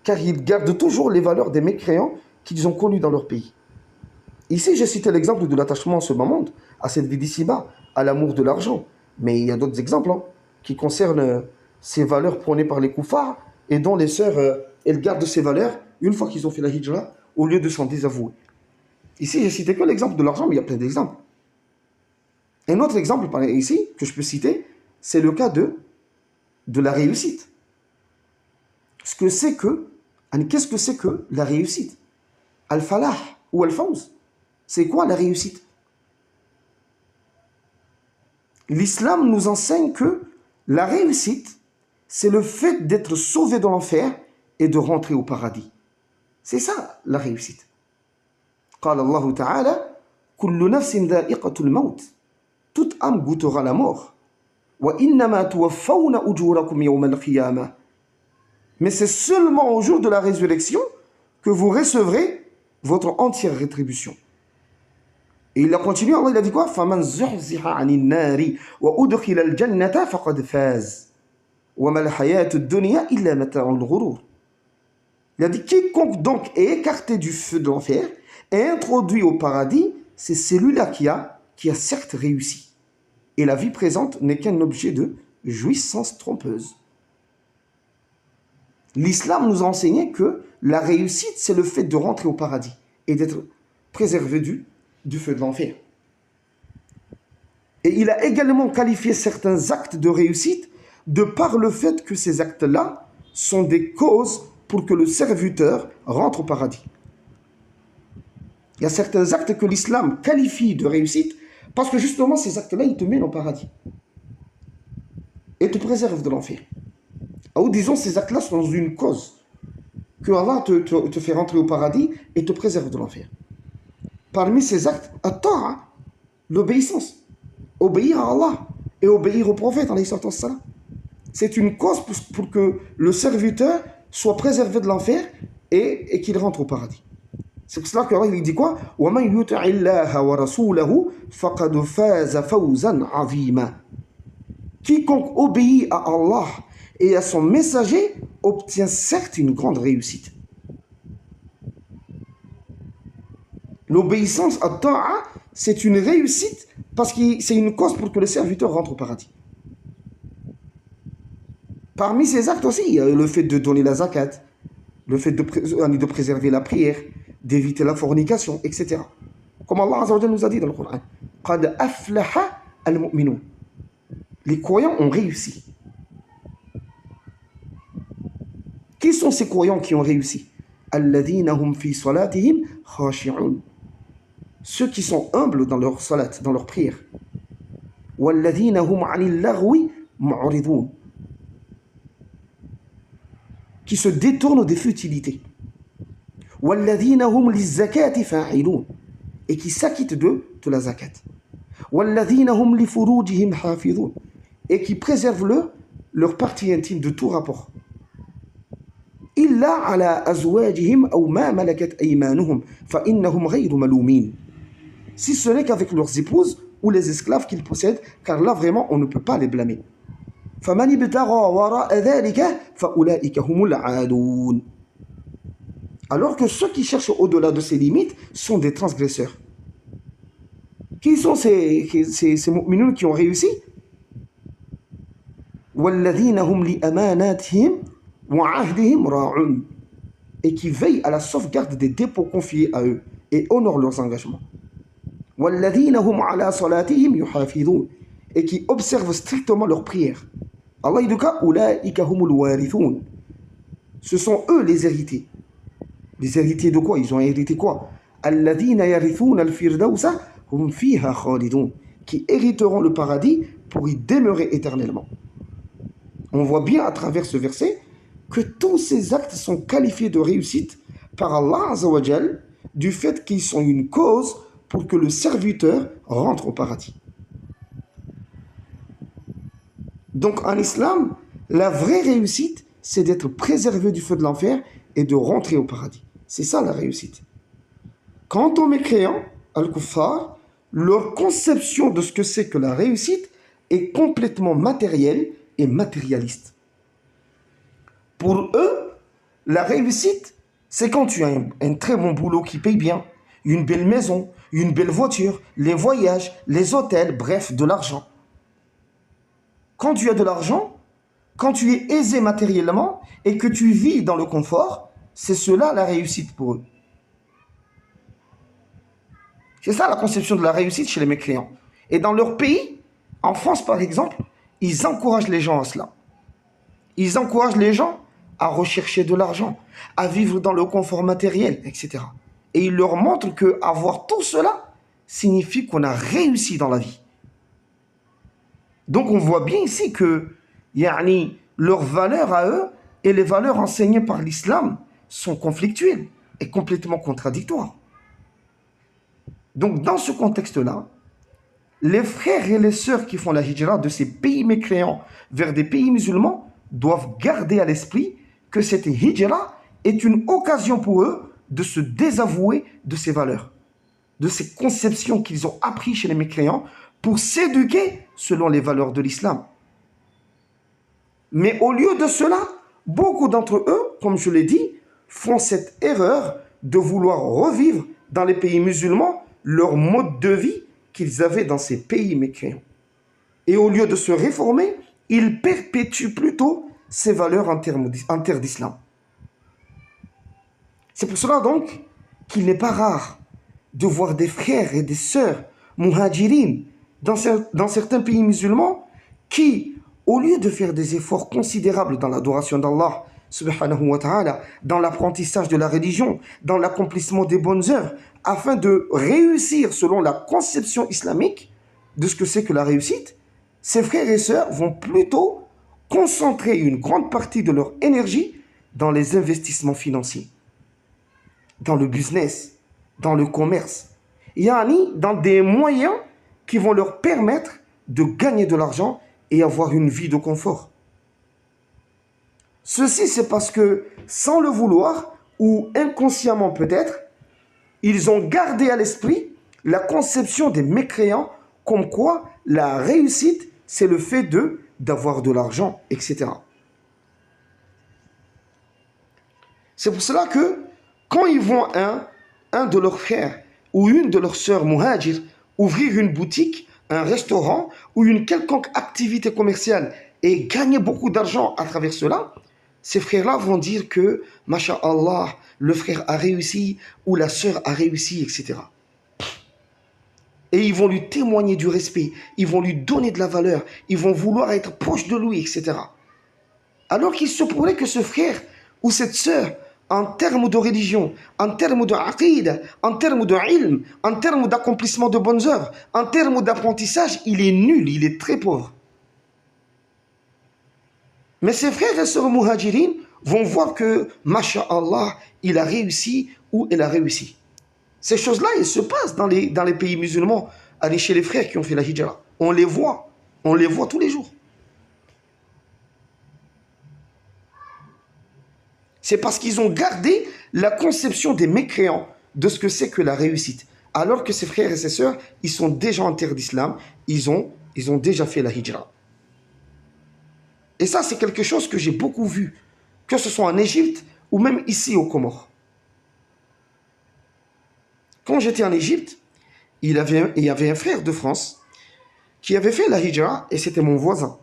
car ils gardent toujours les valeurs des mécréants qu'ils ont connus dans leur pays. Ici, j'ai cité l'exemple de l'attachement à ce monde, à cette vie d'ici-bas, à l'amour de l'argent. Mais il y a d'autres exemples qui concernent ces valeurs prônées par les koufars et dont les sœurs, elles gardent ces valeurs une fois qu'ils ont fait la hijra, au lieu de s'en désavouer. Ici, j'ai cité que l'exemple de l'argent, mais il y a plein d'exemples. Un autre exemple ici, que je peux citer, c'est le cas de la réussite. Qu'est-ce que c'est que la réussite? Al-falah ou al-fawz. C'est quoi la réussite? L'islam nous enseigne que la réussite, c'est le fait d'être sauvé de l'enfer et de rentrer au paradis. C'est ça la réussite. قال الله تعالى كل نفس ذائقة الموت. Toute âme goûtera la mort. وإنما توفون أجوركم يوم القيامة. Mais c'est seulement au jour de la résurrection que vous recevrez votre entière rétribution. Et il a continué, Allah il a dit quoi? فَمَنْ زُحْزِحَ عَنِ النَّارِ وَأُدْخِلَ الْجَنَّةَ فَقَدْ فَازَ وَمَا الْحَيَاةُ الدُّنْيَا إِلَّا مَتَاعُ الْغُرُورِ. Il a dit, quiconque donc est écarté du feu de l'enfer et introduit au paradis, c'est celui-là qui a certes réussi. Et la vie présente n'est qu'un objet de jouissance trompeuse. L'islam nous a enseigné que la réussite, c'est le fait de rentrer au paradis et d'être préservé du feu de l'enfer. Et il a également qualifié certains actes de réussite de par le fait que ces actes-là sont des causes pour que le serviteur rentre au paradis. Il y a certains actes que l'islam qualifie de réussite parce que justement ces actes-là, ils te mènent au paradis et te préservent de l'enfer. Ou disons, ces actes-là sont une cause que Allah te fait rentrer au paradis et te préserve de l'enfer. Parmi ces actes, at-ta'a, l'obéissance, obéir à Allah et obéir au prophète, c'est une cause pour que le serviteur soit préservé de l'enfer et qu'il rentre au paradis. C'est pour cela que Allah il dit quoi? وَمَنْ يُطِعِ اللَّهَ وَرَسُولَهُ فَقَدْ فَازَ فَوْزًا عَظِيمًا. Quiconque obéit à Allah et à son messager obtient certes une grande réussite. L'obéissance à ta'a, c'est une réussite parce que c'est une cause pour que le serviteur rentre au paradis. Parmi ces actes aussi, il y a le fait de donner la zakat, le fait de préserver la prière, d'éviter la fornication, etc. Comme Allah Azza wa Jalla nous a dit dans le Coran, قَدْ أَفْلَحَ الْمُؤْمِنُونَ. Les croyants ont réussi. Qui sont ces croyants qui ont réussi? الَّذِينَ هُمْ فِي صَلَاتِهِمْ خَاشِعُونَ. Ceux qui sont humbles dans leur salat, dans leur prière. وَالَّذِينَ هُمْ عَنِ اللَّغْوِ مُعْرِضُونَ. Qui se détournent des futilités. وَالَّذِينَ هُمْ لِلزَّكَاةِ فَاعِلُونَ. Et qui s'acquittent de la zakat. وَالَّذِينَ هُمْ لِفُرُوجِهِمْ حَافِظُونَ. Et qui préservent leur partie intime de tout rapport. إِلَّا عَلَى أَزْوَاجِهِمْ أَوْ مَا مَلَكَتْ أَيْمَانُهُمْ فَإِنَّهُمْ غَيْرُ مَلُومِينَ. Si ce n'est qu'avec leurs épouses ou les esclaves qu'ils possèdent, car là vraiment on ne peut pas les blâmer. فَمَنِ ابْتَغَى وَرَاءَ ذَلِكَ فَأُولَٰئِكَ هُمُ الْعَادُونَ. Alors que ceux qui cherchent au-delà de ces limites sont des transgresseurs. Qui sont ces mu'minun qui ont réussi? وَالَّذِينَ هُمْ لِأَمَانَاتِهِمْ وَعَهْدِهِمْ رَاعُونَ. Et qui veillent à la sauvegarde des dépôts confiés à eux et honorent leurs engagements. وَالَّذِينَ هُمْ عَلَى صَلَاتِهِمْ يُحَافِظُونَ. Et qui observent strictement leurs prières. Allah dit أُولَٰئِكَ هُمُ الْوَارِثُونَ. Ce sont eux les héritiers. Les héritiers de quoi? Ils ont hérité quoi? الَّذِينَ يَرِثُونَ الْفِرْدَوْسَ هُمْ فِيهَا خَالِدُونَ. Qui hériteront le paradis pour y demeurer éternellement. On voit bien à travers ce verset que tous ces actes sont qualifiés de réussite par Allah Azza wa Jal du fait qu'ils sont une cause pour que le serviteur rentre au paradis. Donc en islam, la vraie réussite, c'est d'être préservé du feu de l'enfer et de rentrer au paradis. C'est ça la réussite. Quant aux mécréants, al-kuffar, leur conception de ce que c'est que la réussite est complètement matérielle et matérialiste. Pour eux, la réussite, c'est quand tu as un très bon boulot qui paye bien, une belle maison, une belle voiture, les voyages, les hôtels, bref, de l'argent. Quand tu as de l'argent, quand tu es aisé matériellement et que tu vis dans le confort, c'est cela la réussite pour eux. C'est ça la conception de la réussite chez les mécréants. Et dans leur pays, en France par exemple, ils encouragent les gens à cela. Ils encouragent les gens à rechercher de l'argent, à vivre dans le confort matériel, etc. Et ils leur montrent qu'avoir tout cela signifie qu'on a réussi dans la vie. Donc on voit bien ici que leurs valeurs à eux et les valeurs enseignées par l'islam sont conflictuelles et complètement contradictoires. Donc dans ce contexte-là, les frères et les sœurs qui font la hijra de ces pays mécréants vers des pays musulmans doivent garder à l'esprit que cette hijra est une occasion pour eux de se désavouer de ces valeurs, de ces conceptions qu'ils ont apprises chez les mécréants pour s'éduquer selon les valeurs de l'islam. Mais au lieu de cela, beaucoup d'entre eux, comme je l'ai dit, font cette erreur de vouloir revivre dans les pays musulmans leur mode de vie qu'ils avaient dans ces pays mécréants. Et au lieu de se réformer, ils perpétuent plutôt ces valeurs en terre d'islam. C'est pour cela donc qu'il n'est pas rare de voir des frères et des sœurs muhajirines dans certains pays musulmans qui, au lieu de faire des efforts considérables dans l'adoration d'Allah subhanahu wa ta'ala, dans l'apprentissage de la religion, dans l'accomplissement des bonnes œuvres, afin de réussir selon la conception islamique de ce que c'est que la réussite, ces frères et sœurs vont plutôt concentrer une grande partie de leur énergie dans les investissements financiers, dans le business, dans le commerce, dans des moyens qui vont leur permettre de gagner de l'argent et avoir une vie de confort. Ceci, c'est parce que, sans le vouloir, ou inconsciemment peut-être, ils ont gardé à l'esprit la conception des mécréants comme quoi la réussite, c'est le fait de d'avoir de l'argent, etc. C'est pour cela que quand ils voient un de leurs frères ou une de leurs sœurs muhajir ouvrir une boutique, un restaurant ou une quelconque activité commerciale et gagner beaucoup d'argent à travers cela, ces frères-là vont dire que, Masha'Allah, le frère a réussi ou la sœur a réussi, etc. Et ils vont lui témoigner du respect, ils vont lui donner de la valeur, ils vont vouloir être proches de lui, etc. Alors qu'il se pourrait que ce frère ou cette sœur, en termes de religion, en termes de aqid, en termes de ilm, en termes d'accomplissement de bonnes œuvres, en termes d'apprentissage, il est nul, il est très pauvre. Mais ses frères et sœurs muhajirin vont voir que, masha'Allah, il a réussi ou elle a réussi. Ces choses-là, elles se passent dans les pays musulmans. Allez chez les frères qui ont fait la hijra. On les voit tous les jours. C'est parce qu'ils ont gardé la conception des mécréants de ce que c'est que la réussite. Alors que ses frères et ses sœurs, ils sont déjà en terre d'islam, ils ont déjà fait la hijra. Et ça, c'est quelque chose que j'ai beaucoup vu, que ce soit en Égypte ou même ici aux Comores. Quand j'étais en Égypte, il y avait un frère de France qui avait fait la hijra et c'était mon voisin.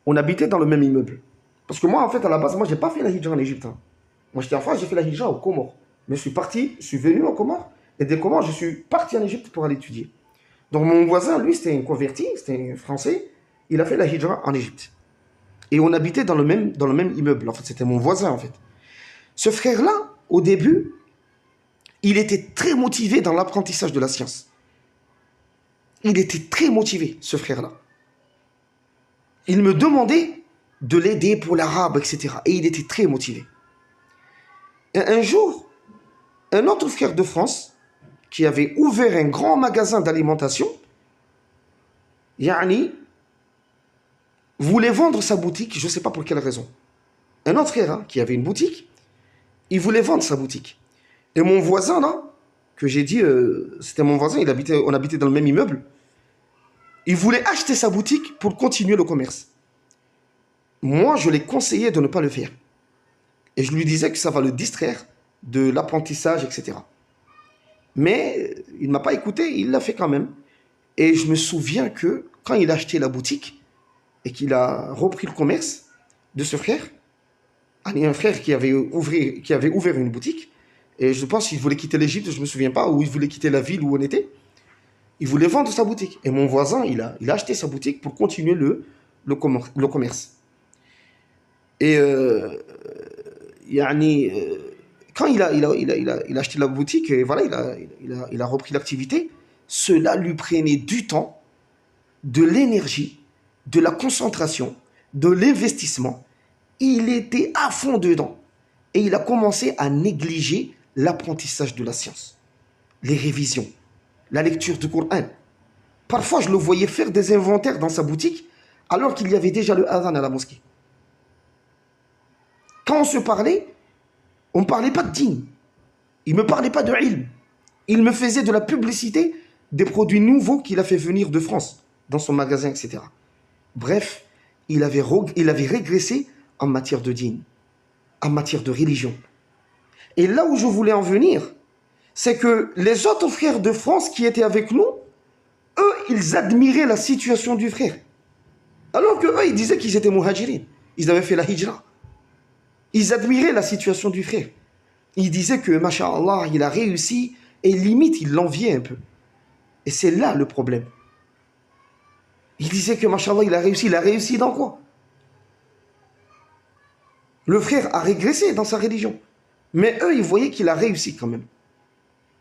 On habitait dans le même immeuble. Parce que moi, en fait, à la base, moi, je n'ai pas fait la hijra en Égypte. Moi, j'étais en France, j'ai fait la hijra aux Comores. Mais je suis venu aux Comores. Et des Comores, je suis parti en Égypte pour aller étudier. Donc, mon voisin, lui, c'était un converti, c'était un Français. Il a fait la hijra en Égypte. Et on habitait dans le même immeuble. En fait, c'était mon voisin, en fait. Ce frère-là, au début, il était très motivé dans l'apprentissage de la science. Il était très motivé, ce frère-là. Il me demandait de l'aider pour l'arabe, etc. Et il était très motivé. Et un jour, un autre frère de France, qui avait ouvert un grand magasin d'alimentation, yani, voulait vendre sa boutique, je ne sais pas pour quelle raison. Un autre frère qui avait une boutique, il voulait vendre sa boutique. Et mon voisin, là, que j'ai dit, c'était mon voisin, on habitait dans le même immeuble, il voulait acheter sa boutique pour continuer le commerce. Moi, je l'ai conseillé de ne pas le faire. Et je lui disais que ça va le distraire de l'apprentissage, etc. Mais il ne m'a pas écouté, il l'a fait quand même. Et je me souviens que quand il a acheté la boutique et qu'il a repris le commerce de ce frère, il y a un frère qui avait ouvert une boutique, et je pense qu'il voulait quitter l'Égypte, je ne me souviens pas, ou il voulait quitter la ville où on était. Il voulait vendre sa boutique. Et mon voisin, il a acheté sa boutique pour continuer le commerce. Et quand il a acheté la boutique, et voilà, il a repris l'activité, cela lui prenait du temps, de l'énergie, de la concentration, de l'investissement. Il était à fond dedans. Et il a commencé à négliger l'apprentissage de la science, les révisions, la lecture du Coran. Parfois, je le voyais faire des inventaires dans sa boutique, alors qu'il y avait déjà le adhan à la mosquée. Quand on se parlait, on ne parlait pas de din. Il ne me parlait pas de ilm. Il me faisait de la publicité des produits nouveaux qu'il a fait venir de France, dans son magasin, etc. Bref, il avait régressé en matière de din, en matière de religion. Et là où je voulais en venir, c'est que les autres frères de France qui étaient avec nous, eux, ils admiraient la situation du frère. Alors que eux, ils disaient qu'ils étaient muhajirin. Ils avaient fait la hijra. Ils admiraient la situation du frère. Ils disaient que, masha'Allah, il a réussi, et limite, ils l'enviaient un peu. Et c'est là le problème. Ils disaient que, masha'Allah, il a réussi dans quoi? Le frère a régressé dans sa religion. Mais eux, ils voyaient qu'il a réussi quand même.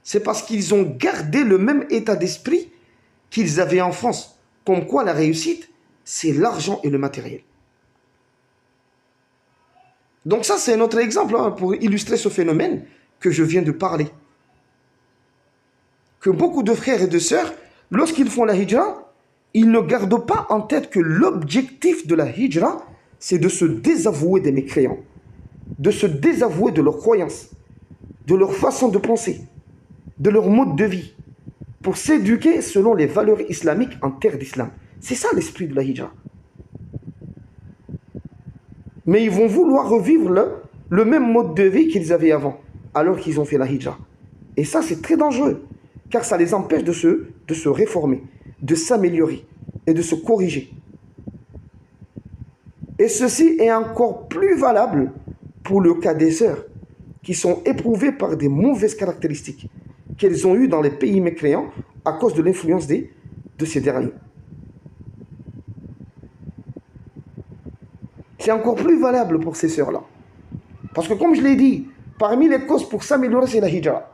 C'est parce qu'ils ont gardé le même état d'esprit qu'ils avaient en France. Comme quoi la réussite, c'est l'argent et le matériel. Donc ça, c'est un autre exemple pour illustrer ce phénomène que je viens de parler. Que beaucoup de frères et de sœurs, lorsqu'ils font la hijra, ils ne gardent pas en tête que l'objectif de la hijra, c'est de se désavouer des mécréants, de se désavouer de leurs croyances, de leur façon de penser, de leur mode de vie, pour s'éduquer selon les valeurs islamiques en terre d'islam. C'est ça l'esprit de la hijra. Mais ils vont vouloir revivre le même mode de vie qu'ils avaient avant, alors qu'ils ont fait la hijra. Et ça, c'est très dangereux, car ça les empêche de se réformer, de s'améliorer et de se corriger. Et ceci est encore plus valable pour le cas des sœurs qui sont éprouvées par des mauvaises caractéristiques qu'elles ont eues dans les pays mécréants à cause de l'influence de ces derniers. C'est encore plus valable pour ces sœurs-là. Parce que comme je l'ai dit, parmi les causes pour s'améliorer, c'est la hijra.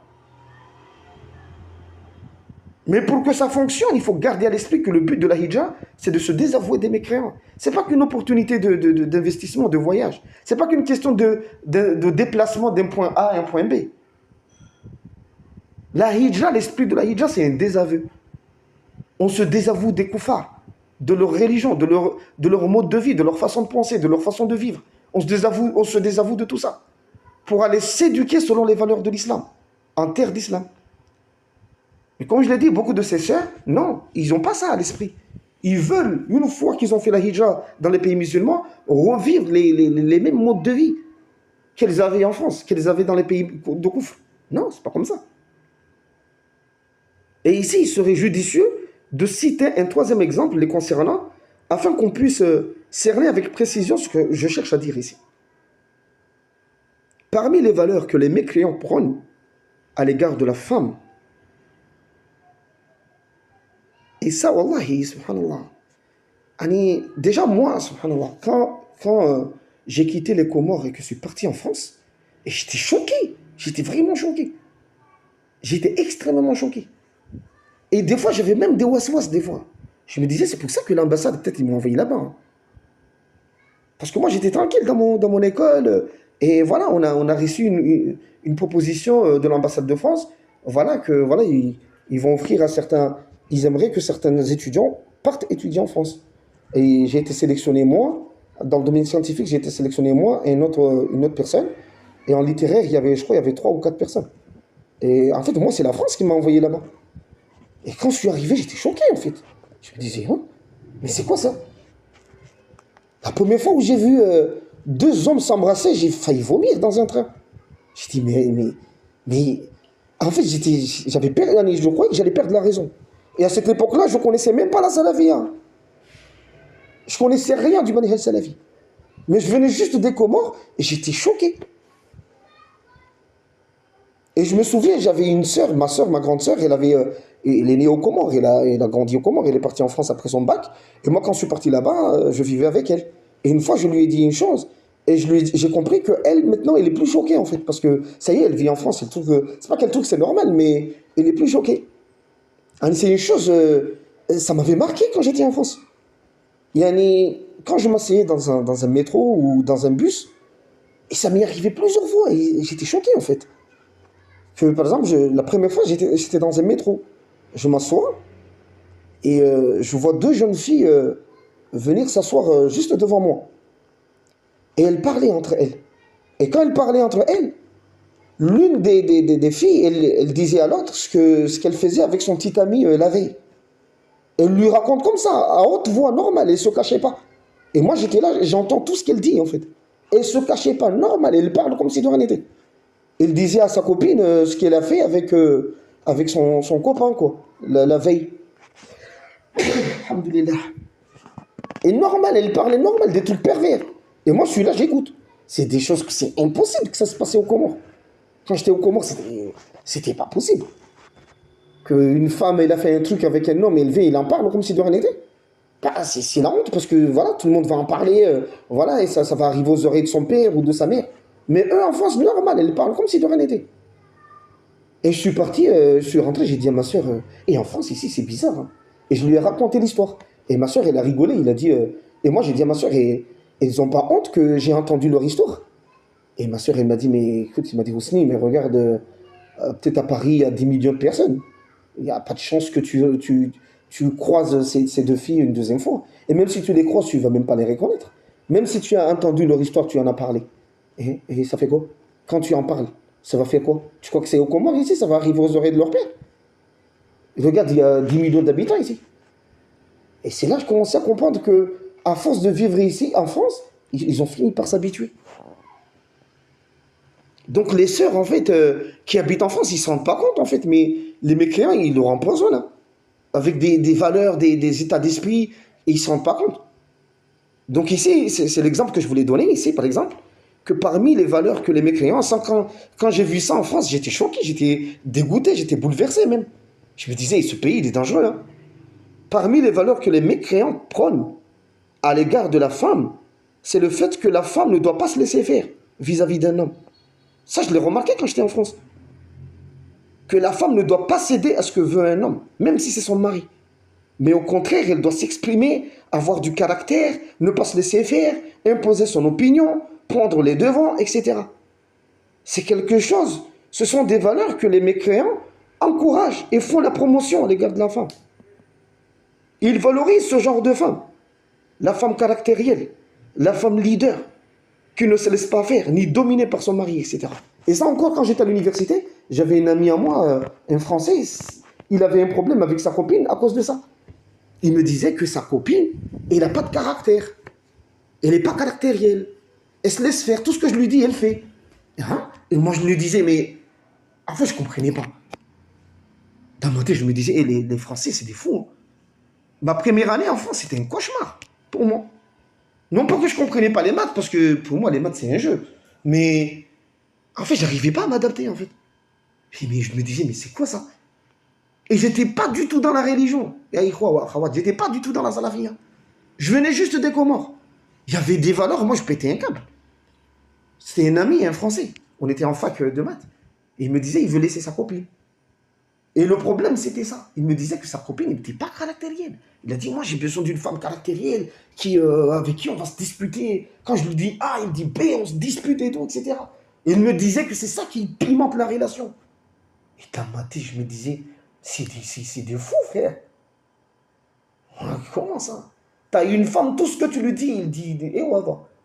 Mais pour que ça fonctionne, il faut garder à l'esprit que le but de la hijra, c'est de se désavouer des mécréants. Ce n'est pas qu'une opportunité d'investissement, de voyage. Ce n'est pas qu'une question de déplacement d'un point A à un point B. La hijra, l'esprit de la hijra, c'est un désaveu. On se désavoue des koufars, de leur religion, de leur mode de vie, de leur façon de penser, de leur façon de vivre. On se désavoue de tout ça pour aller s'éduquer selon les valeurs de l'islam, en terre d'islam. Mais comme je l'ai dit, beaucoup de ces sœurs, non, ils n'ont pas ça à l'esprit. Ils veulent, une fois qu'ils ont fait la hijra dans les pays musulmans, revivre les mêmes modes de vie qu'elles avaient en France, qu'elles avaient dans les pays de Koufr. Non, c'est pas comme ça. Et ici, il serait judicieux de citer un troisième exemple les concernant, afin qu'on puisse cerner avec précision ce que je cherche à dire ici. Parmi les valeurs que les mécréants prônent à l'égard de la femme, et ça, wallahi, subhanallah, déjà moi, subhanallah, quand j'ai quitté les Comores et que je suis parti en France, et j'étais choqué, j'étais vraiment choqué. J'étais extrêmement choqué. Et des fois, j'avais même des waswas, des fois. Je me disais, c'est pour ça que l'ambassade, peut-être, ils m'ont envoyé là-bas. Hein. Parce que moi, j'étais tranquille dans mon école. Et voilà, on a reçu une proposition de l'ambassade de France. Voilà, ils vont offrir à certains... Ils aimeraient que certains étudiants partent étudier en France. Et j'ai été sélectionné, moi. Dans le domaine scientifique, j'ai été sélectionné, moi, et une autre personne. Et en littéraire, je crois, il y avait 3 ou 4 personnes. Et en fait, moi, c'est la France qui m'a envoyé là-bas. Et quand je suis arrivé, j'étais choqué, en fait. Je me disais, hein, mais c'est quoi ça? La première fois où j'ai vu 2 hommes s'embrasser, j'ai failli vomir dans un train. J'ai dit, mais... En fait, je croyais que j'allais perdre la raison. Et à cette époque-là, je ne connaissais même pas la salafia. Hein. Je ne connaissais rien du manhaj salafi. Mais je venais juste des Comores et j'étais choqué. Et je me souviens, j'avais une sœur, ma grande sœur, elle est née aux Comores, elle a grandi aux Comores, elle est partie en France après son bac. Et moi, quand je suis parti là-bas, je vivais avec elle. Et une fois, je lui ai dit une chose, et j'ai compris qu'elle, maintenant, elle est plus choquée, en fait, parce que, ça y est, elle vit en France, c'est pas qu'elle trouve que c'est normal, mais elle est plus choquée. C'est une chose, ça m'avait marqué quand j'étais en France. Quand je m'asseyais dans un métro ou dans un bus, et ça m'est arrivé plusieurs fois, et j'étais choqué, en fait. Que, par exemple, la première fois, j'étais dans un métro. Je m'assois et je vois 2 jeunes filles venir s'asseoir juste devant moi. Et elles parlaient entre elles. Et quand elles parlaient entre elles, l'une des filles, elle disait à l'autre ce qu'elle faisait avec son petit ami la veille. Elle lui raconte comme ça, à haute voix, normale, elle ne se cachait pas. Et moi, j'étais là, j'entends tout ce qu'elle dit, en fait. Elle ne se cachait pas, normal, elle parle comme si de rien n'était. Il disait à sa copine ce qu'elle a fait avec son copain, quoi, la veille. Alhamdulillah. Et normal, elle parlait normal, des trucs pervers. Et moi, je suis là, j'écoute. C'est des choses que c'est impossible que ça se passait aux Comores. Quand j'étais aux Comores, c'était pas possible. Qu'une femme, elle a fait un truc avec un homme élevé, il en parle comme si de rien n'était. Bah, c'est la honte, parce que voilà, tout le monde va en parler, voilà, et ça va arriver aux oreilles de son père ou de sa mère. Mais eux, en France, normal, elles parlent comme si de rien n'était. Et je suis parti, je suis rentré, j'ai dit à ma soeur, et en France, ici, c'est bizarre. Hein. Et je lui ai raconté l'histoire. Et ma soeur, elle a rigolé, il a dit, et moi, j'ai dit à ma soeur, et ils n'ont pas honte que j'ai entendu leur histoire. Et ma soeur, elle m'a dit, mais écoute, il m'a dit, Hosni, mais regarde, peut-être à Paris, il y a 10 millions de personnes. Il n'y a pas de chance que tu croises ces 2 filles une deuxième fois. Et même si tu les croises, tu ne vas même pas les reconnaître. Même si tu as entendu leur histoire, tu en as parlé. Et ça fait quoi? Quand tu en parles, ça va faire quoi? Tu crois que c'est aux Comores ici? Ça va arriver aux oreilles de leur père? Regarde, il y a 10 millions d'habitants ici. Et c'est là que je commençais à comprendre que, à force de vivre ici, en France, Ils ont fini par s'habituer. Donc les sœurs, en fait, qui habitent en France, ils ne se rendent pas compte, en fait, mais les mécréants, ils leur empoisonnent, hein, avec des valeurs, des états d'esprit, et ils ne se rendent pas compte. Donc ici, c'est l'exemple que je voulais donner, ici, par exemple, que parmi les valeurs que les mécréants, quand j'ai vu ça en France, j'étais choqué, j'étais dégoûté, j'étais bouleversé même. Je me disais, ce pays, il est dangereux. Hein. Parmi les valeurs que les mécréants prônent à l'égard de la femme, c'est le fait que la femme ne doit pas se laisser faire vis-à-vis d'un homme. Ça, je l'ai remarqué quand j'étais en France. Que la femme ne doit pas céder à ce que veut un homme, même si c'est son mari. Mais au contraire, elle doit s'exprimer, avoir du caractère, ne pas se laisser faire, imposer son opinion, prendre les devants, etc. C'est quelque chose, ce sont des valeurs que les mécréants encouragent et font la promotion à l'égard de la femme. Ils valorisent ce genre de femme, la femme caractérielle, la femme leader, qui ne se laisse pas faire, ni dominer par son mari, etc. Et ça encore, quand j'étais à l'université, j'avais un ami à moi, un Français, il avait un problème avec sa copine à cause de ça. Il me disait que sa copine, elle n'a pas de caractère. Elle n'est pas caractérielle. Elle se laisse faire. Tout ce que je lui dis, elle fait. Hein? Et moi, je lui disais, mais en fait, je ne comprenais pas. Dans ma tête, je me disais, les Français, c'est des fous. Hein. Ma première année en France, c'était un cauchemar pour moi. Non pas que je ne comprenais pas les maths, parce que pour moi, les maths, c'est un jeu. Mais en fait, je n'arrivais pas à m'adapter, en fait. Mais je me disais, mais c'est quoi ça? Et j'étais pas du tout dans la religion. J'étais pas du tout dans la salafia. Je venais juste des Comores. Il y avait des valeurs, moi je pétais un câble. C'était un ami, un Français. On était en fac de maths. Et il me disait, il veut laisser sa copine. Et le problème, c'était ça. Il me disait que sa copine n'était pas caractérielle. Il a dit, moi j'ai besoin d'une femme caractérielle avec qui on va se disputer. Quand je lui dis A, il dit B, on se dispute et tout, etc. Et il me disait que c'est ça qui pimente la relation. Et dans ma tête, je me disais, c'est des fous, frère. Comment ça? T'as une femme, tout ce que tu lui dis, il dit,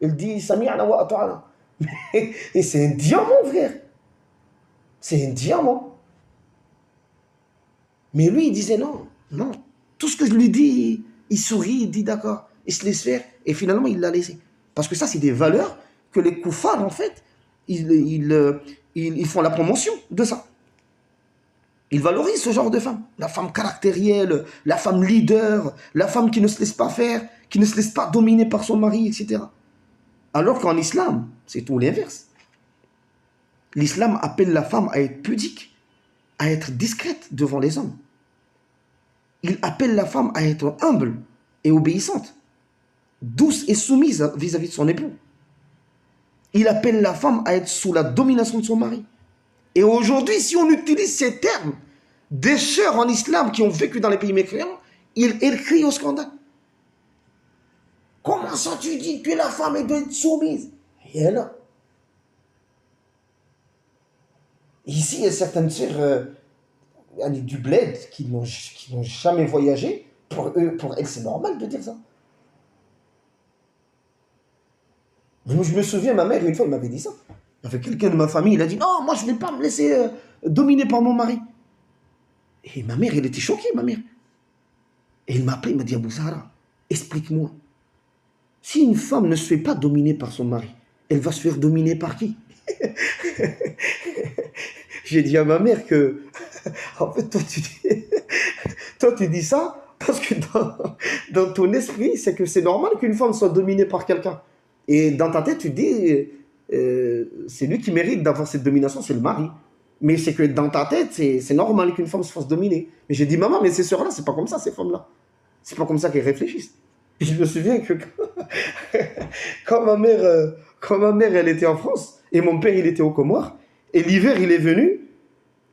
il dit, Sami'ana wa ata'ana. Et c'est un diamant, frère. C'est un diamant. Mais lui, il disait non, non. Tout ce que je lui dis, il sourit, il dit d'accord, il se laisse faire. Et finalement, il l'a laissé. Parce que ça, c'est des valeurs que les koufars, en fait, ils font la promotion de ça. Ils valorisent ce genre de femme. La femme caractérielle, la femme leader, la femme qui ne se laisse pas faire, qui ne se laisse pas dominer par son mari, etc. Alors qu'en islam, c'est tout l'inverse. L'islam appelle la femme à être pudique, à être discrète devant les hommes. Il appelle la femme à être humble et obéissante, douce et soumise vis-à-vis de son époux. Il appelle la femme à être sous la domination de son mari. Et aujourd'hui, si on utilise ces termes, des sœurs en islam qui ont vécu dans les pays mécréants, ils crient au scandale. Comment ça tu dis que la femme doit être soumise? Et elle, ici, il y a certaines sœurs du bled qui n'ont jamais voyagé. Pour elles, c'est normal de dire ça. Je me souviens, ma mère, une fois, elle m'avait dit ça. Avec quelqu'un de ma famille, il a dit, non, moi, je ne vais pas me laisser dominer par mon mari. Et ma mère, elle était choquée, ma mère. Et elle m'a appelé, il m'a dit, Abou Zahra, explique-moi. Si une femme ne se fait pas dominer par son mari, elle va se faire dominer par qui? J'ai dit à ma mère que, en fait, toi, tu dis ça parce que dans ton esprit, c'est que c'est normal qu'une femme soit dominée par quelqu'un. Et dans ta tête, tu dis, c'est lui qui mérite d'avoir cette domination, c'est le mari. Mais c'est que dans ta tête, c'est normal qu'une femme se fasse dominer. Mais j'ai dit, maman, mais ces sœurs-là, c'est pas comme ça, ces femmes-là. C'est pas comme ça qu'elles réfléchissent. Et je me souviens que quand ma mère, elle était en France, et mon père, il était au Comores, et l'hiver, il est venu,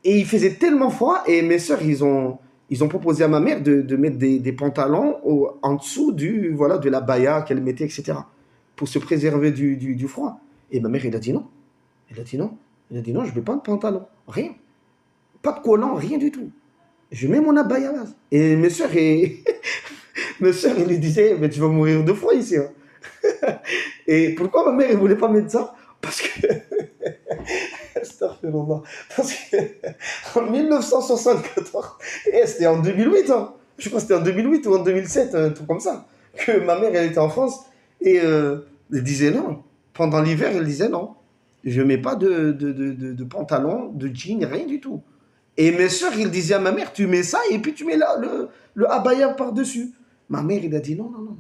et il faisait tellement froid, et mes sœurs, ils ont proposé à ma mère de mettre des pantalons en dessous de la baya qu'elle mettait, etc. pour se préserver du froid. Et ma mère, elle a dit non. Elle a dit non, je ne veux pas de pantalon, rien. Pas de collant, rien du tout. Je mets mon abaya là. Et mes sœurs, elles lui disaient, mais tu vas mourir de froid ici. Hein. Et pourquoi ma mère, elle ne voulait pas mettre ça? Parce que... Parce qu'en 1974, et c'était en 2008, hein, je crois que c'était en 2008 ou en 2007, un truc comme ça, que ma mère, elle était en France, et Elle disait non. Pendant l'hiver, elle disait non. Je ne mets pas de pantalon, de jean, rien du tout. Et mes soeurs, ils disaient à ma mère, tu mets ça et puis tu mets le abaya par-dessus. Ma mère, il a dit non, non, non.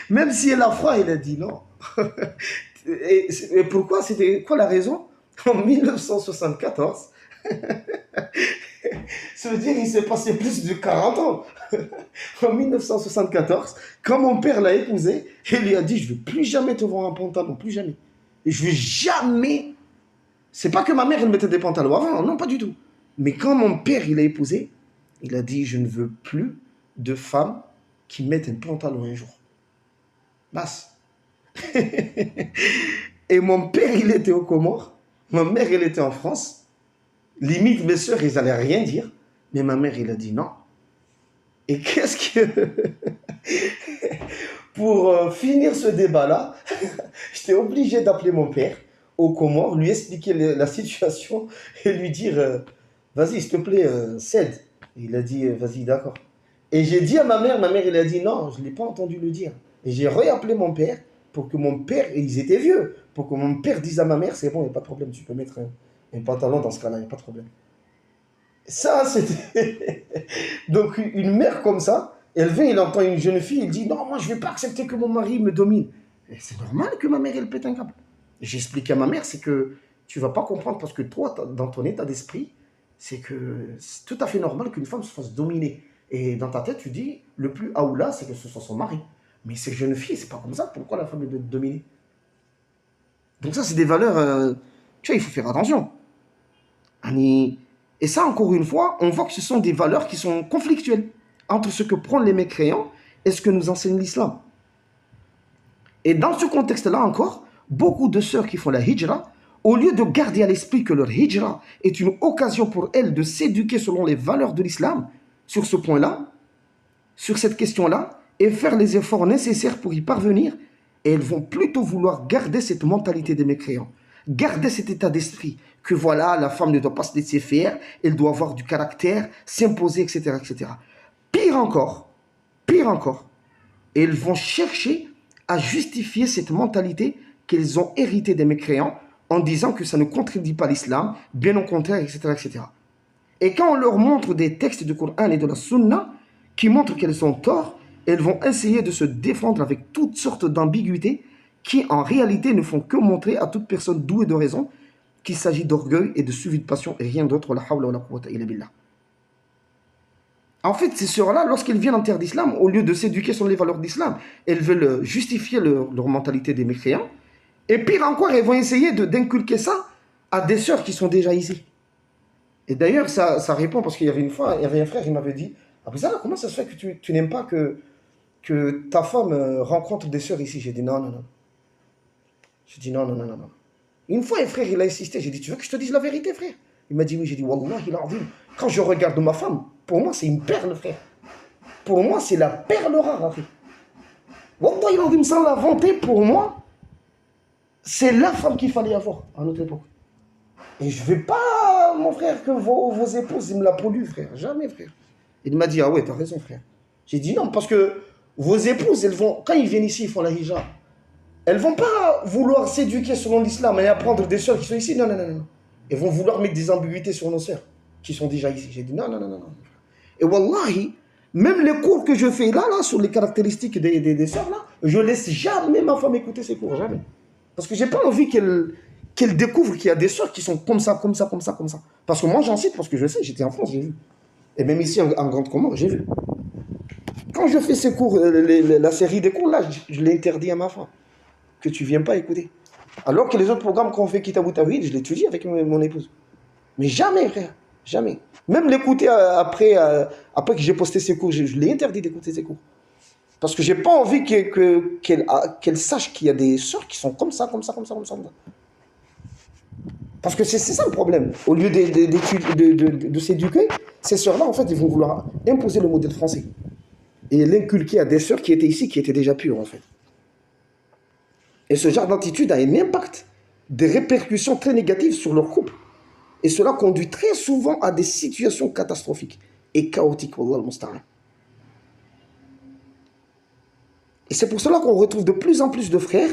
Même si elle a froid, il a dit non. Et pourquoi? C'était quoi la raison? En 1974, ça veut dire qu'il s'est passé plus de 40 ans. En 1974, quand mon père l'a épousée, il lui a dit, je ne veux plus jamais te voir un pantalon, plus jamais. Et je ne veux jamais... C'est pas que ma mère, elle mettait des pantalons avant, non, pas du tout. Mais quand mon père, il l'a épousée, il a dit, je ne veux plus de femmes qui mettent un pantalon un jour. Basse. Et mon père, il était aux Comores. Ma mère, elle était en France. Limite, mes soeurs, ils n'allaient rien dire. Mais ma mère, il a dit non. Et qu'est-ce que... Pour finir ce débat-là, j'étais obligé d'appeler mon père aux Comores, lui expliquer la situation et lui dire vas-y, s'il te plaît, cède. Et il a dit vas-y, d'accord. Et j'ai dit à ma mère, il a dit non, je ne l'ai pas entendu le dire. Et j'ai réappelé mon père pour que mon père, et ils étaient vieux, pour que mon père dise à ma mère c'est bon, il n'y a pas de problème, tu peux mettre un pantalon dans ce cas-là, il n'y a pas de problème. Ça, c'était. Donc, une mère comme ça, elle vient, elle entend une jeune fille, elle dit non, moi, je ne vais pas accepter que mon mari me domine. Et c'est normal que ma mère, elle pète un câble. J'ai expliqué à ma mère, c'est que tu ne vas pas comprendre parce que toi, dans ton état d'esprit, c'est que c'est tout à fait normal qu'une femme se fasse dominer. Et dans ta tête, tu dis, le plus aoula, c'est que ce soit son mari. Mais ces jeunes filles, c'est pas comme ça. Pourquoi la femme est dominée? Donc ça, c'est des valeurs, tu vois, il faut faire attention. Et ça, encore une fois, on voit que ce sont des valeurs qui sont conflictuelles entre ce que prônent les mécréants et ce que nous enseigne l'islam. Et dans ce contexte-là encore, beaucoup de sœurs qui font la hijra, au lieu de garder à l'esprit que leur hijra est une occasion pour elles de s'éduquer selon les valeurs de l'islam, sur ce point-là, sur cette question-là, et faire les efforts nécessaires pour y parvenir, et elles vont plutôt vouloir garder cette mentalité des mécréants, garder cet état d'esprit, que voilà, la femme ne doit pas se laisser faire, elle doit avoir du caractère, s'imposer, etc., etc. Pire encore, elles vont chercher à justifier cette mentalité qu'elles ont héritée des mécréants en disant que ça ne contredit pas l'islam, bien au contraire, etc., etc. Et quand on leur montre des textes du Coran et de la Sunna qui montrent qu'elles ont tort, elles vont essayer de se défendre avec toutes sortes d'ambiguïtés qui, en réalité, ne font que montrer à toute personne douée de raison qu'il s'agit d'orgueil et de suivi de passion et rien d'autre. La hawla wa la quwwata illa billah. En fait, ces sœurs-là, lorsqu'elles viennent en terre d'islam, au lieu de s'éduquer sur les valeurs d'islam, elles veulent justifier leur mentalité des mécréants. Et pire encore, elles vont essayer d'inculquer ça à des sœurs qui sont déjà ici. Et d'ailleurs, ça répond parce qu'il y avait une fois, il y avait un frère, il m'avait dit après ça, comment ça se fait que tu n'aimes pas que ta femme rencontre des sœurs ici? J'ai dit non, non, non. J'ai dit non, non, non, non, non. Une fois, un frère, il a insisté. J'ai dit, tu veux que je te dise la vérité, frère? Il m'a dit oui. J'ai dit, Wallah, il a envie. Quand je regarde ma femme, pour moi, c'est une perle, frère. Pour moi, c'est la perle rare, frère. Wallah, il a envie, sans la vanter, pour moi, c'est la femme qu'il fallait avoir à notre époque. Et je ne veux pas, mon frère, que vos épouses ils me la polluent, frère. Jamais, frère. Il m'a dit, ah ouais, t'as raison, frère. J'ai dit non, parce que vos épouses, elles vont, quand ils viennent ici, ils font la hijab. Elles ne vont pas vouloir s'éduquer selon l'islam et apprendre des sœurs qui sont ici. Non, non, non, non. Elles vont vouloir mettre des ambiguïtés sur nos sœurs qui sont déjà ici. J'ai dit non, non, non, non. Et wallahi, même les cours que je fais là sur les caractéristiques des sœurs, là, je ne laisse jamais ma femme écouter ces cours, jamais. Parce que je n'ai pas envie qu'elle découvre qu'il y a des sœurs qui sont comme ça, comme ça, comme ça, comme ça. Parce que moi, j'en cite parce que je sais, j'étais en France, j'ai vu. Et même ici, en Grande Comore, j'ai vu. Quand je fais ces cours, la série des cours, là, je l'interdis à ma femme. Que tu ne viens pas écouter. Alors que les autres programmes qu'on fait Kitabou Tawhid, je l'étudie avec mon épouse. Mais jamais, frère. Jamais. Même l'écouter après que j'ai posté ces cours, je l'ai interdit d'écouter ces cours. Parce que je n'ai pas envie qu'elle sache qu'il y a des sœurs qui sont comme ça, comme ça, comme ça, comme ça. Parce que c'est ça le problème. Au lieu de s'éduquer, ces sœurs-là, en fait, ils vont vouloir imposer le modèle français. Et l'inculquer à des sœurs qui étaient ici, qui étaient déjà pures, en fait. Et ce genre d'attitude a un impact, des répercussions très négatives sur leur couple. Et cela conduit très souvent à des situations catastrophiques et chaotiques. Wallah al-musta'an. Et c'est pour cela qu'on retrouve de plus en plus de frères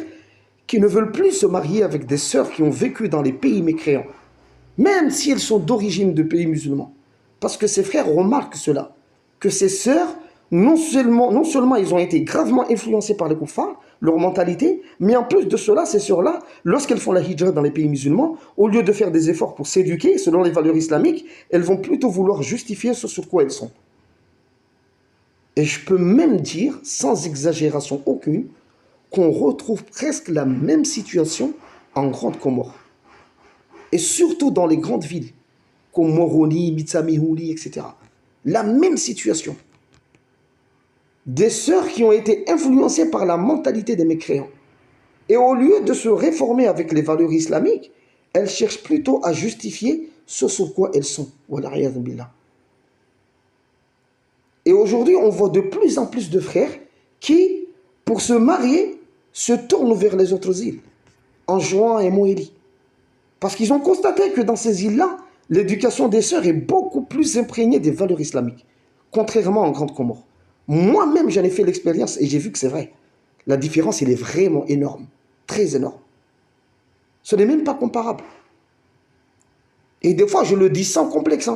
qui ne veulent plus se marier avec des sœurs qui ont vécu dans les pays mécréants, même si elles sont d'origine de pays musulmans. Parce que ces frères remarquent cela, que ces sœurs, non seulement ils ont été gravement influencés par les koufars, leur mentalité, mais en plus de cela, ces sœurs-là, lorsqu'elles font la hijra dans les pays musulmans, au lieu de faire des efforts pour s'éduquer selon les valeurs islamiques, elles vont plutôt vouloir justifier ce sur quoi elles sont. Et je peux même dire, sans exagération aucune, qu'on retrouve presque la même situation en Grande Comore. Et surtout dans les grandes villes, comme Moroni, Mitsamihuli, etc. La même situation. Des sœurs qui ont été influencées par la mentalité des mécréants. Et au lieu de se réformer avec les valeurs islamiques, elles cherchent plutôt à justifier ce sur quoi elles sont. Et aujourd'hui, on voit de plus en plus de frères qui, pour se marier, se tournent vers les autres îles, en Juan et Moélie. Parce qu'ils ont constaté que dans ces îles-là, l'éducation des sœurs est beaucoup plus imprégnée des valeurs islamiques, contrairement en Grande Comore. Moi-même, j'en ai fait l'expérience et j'ai vu que c'est vrai. La différence, elle est vraiment énorme, très énorme. Ce n'est même pas comparable. Et des fois, je le dis sans complexe,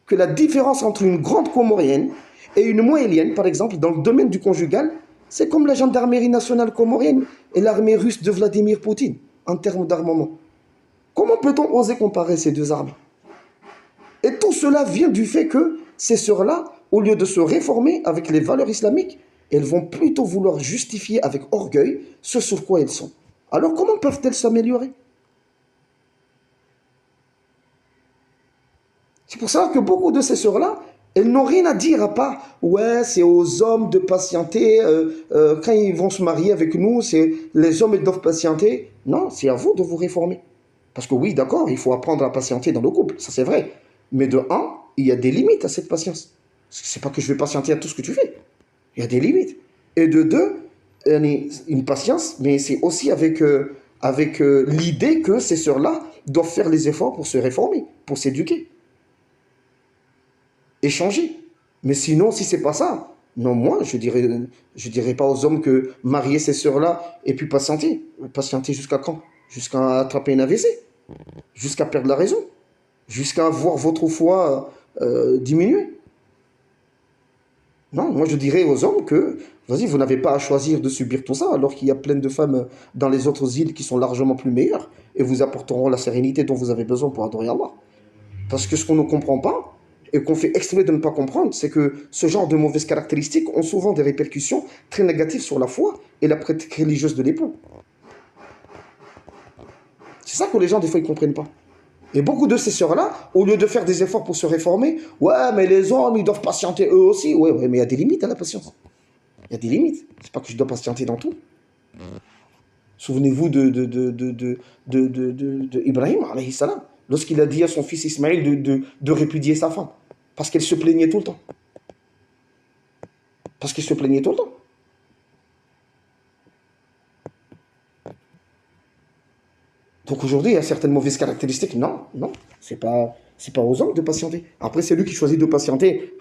que la différence entre une grande comorienne et une moélienne, par exemple, dans le domaine du conjugal, c'est comme la gendarmerie nationale comorienne et l'armée russe de Vladimir Poutine, en termes d'armement. Comment peut-on oser comparer ces deux armées? Et tout cela vient du fait que ces sœurs-là, au lieu de se réformer avec les valeurs islamiques, elles vont plutôt vouloir justifier avec orgueil ce sur quoi elles sont. Alors comment peuvent-elles s'améliorer? C'est pour ça que beaucoup de ces sœurs-là, elles n'ont rien à dire à part, ouais, c'est aux hommes de patienter, quand ils vont se marier avec nous, c'est les hommes ils doivent patienter. Non, c'est à vous de vous réformer. Parce que oui, d'accord, il faut apprendre à patienter dans le couple, ça c'est vrai. Mais de un, il y a des limites à cette patience. C'est pas que je vais patienter à tout ce que tu fais. Il y a des limites. Et de deux, une patience, mais c'est aussi avec l'idée que ces sœurs-là doivent faire les efforts pour se réformer, pour s'éduquer. Échanger. Mais sinon, si c'est pas ça, non, moi, je dirais pas aux hommes que marier ces sœurs-là et puis patienter. Patienter jusqu'à quand? Jusqu'à attraper une AVC, jusqu'à perdre la raison, jusqu'à voir votre foi diminuer. Non, moi je dirais aux hommes que, vas-y, vous n'avez pas à choisir de subir tout ça, alors qu'il y a plein de femmes dans les autres îles qui sont largement plus meilleures et vous apporteront la sérénité dont vous avez besoin pour adorer Allah. Parce que ce qu'on ne comprend pas, et qu'on fait exprès de ne pas comprendre, c'est que ce genre de mauvaises caractéristiques ont souvent des répercussions très négatives sur la foi et la pratique religieuse de l'époux. C'est ça que les gens, des fois, ils ne comprennent pas. Et beaucoup de ces sœurs-là, au lieu de faire des efforts pour se réformer, ouais, mais les hommes, ils doivent patienter eux aussi. Ouais, mais il y a des limites à la patience. Il y a des limites. C'est pas que je dois patienter dans tout. Souvenez-vous de Ibrahim, alayhi salam, lorsqu'il a dit à son fils Ismaël de répudier sa femme. Parce qu'elle se plaignait tout le temps. Parce qu'il se plaignait tout le temps. Donc aujourd'hui, il y a certaines mauvaises caractéristiques. Non, non, c'est pas aux hommes de patienter. Après, c'est lui qui choisit de patienter.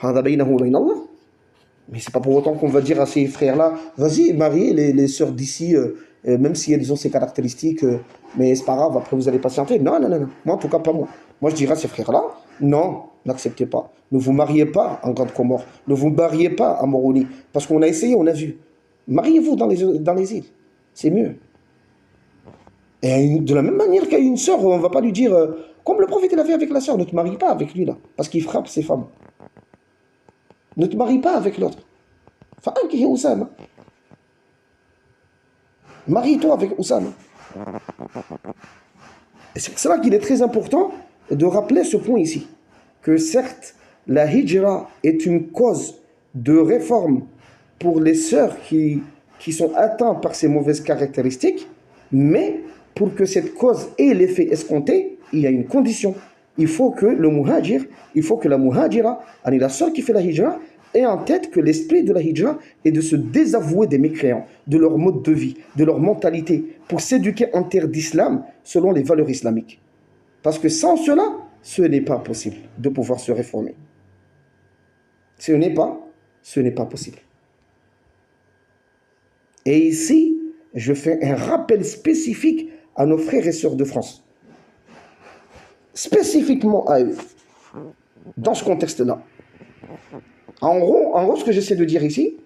Mais c'est pas pour autant qu'on va dire à ces frères-là, vas-y, mariez les sœurs d'ici, même si elles ont ces caractéristiques, mais c'est pas grave, après vous allez patienter. Non, non, non, non. Moi, en tout cas, pas moi. Moi, je dirais à ces frères-là, non, n'acceptez pas. Ne vous mariez pas en Grande Comore. Ne vous mariez pas à Moroni. Parce qu'on a essayé, on a vu. Mariez-vous dans les îles. C'est mieux. Et de la même manière qu'il y a une sœur, on ne va pas lui dire, comme le prophète l'a fait avec la sœur, ne te marie pas avec lui là, parce qu'il frappe ses femmes. Ne te marie pas avec l'autre. Enfin, qui est Oussama. Marie-toi avec Oussama. Et c'est pour cela qu'il est très important de rappeler ce point ici. Que certes, la hijra est une cause de réforme pour les sœurs qui sont atteintes par ces mauvaises caractéristiques, mais pour que cette cause ait l'effet escompté, il y a une condition. Il faut que le muhajir, il faut que la muhajira, la sœur qui fait la hijra, ait en tête que l'esprit de la hijra est de se désavouer des mécréants, de leur mode de vie, de leur mentalité, pour s'éduquer en terre d'islam selon les valeurs islamiques. Parce que sans cela, ce n'est pas possible de pouvoir se réformer. Ce n'est pas possible. Et ici, je fais un rappel spécifique à nos frères et sœurs de France. Spécifiquement à eux, dans ce contexte-là. En gros, ce que j'essaie de dire ici,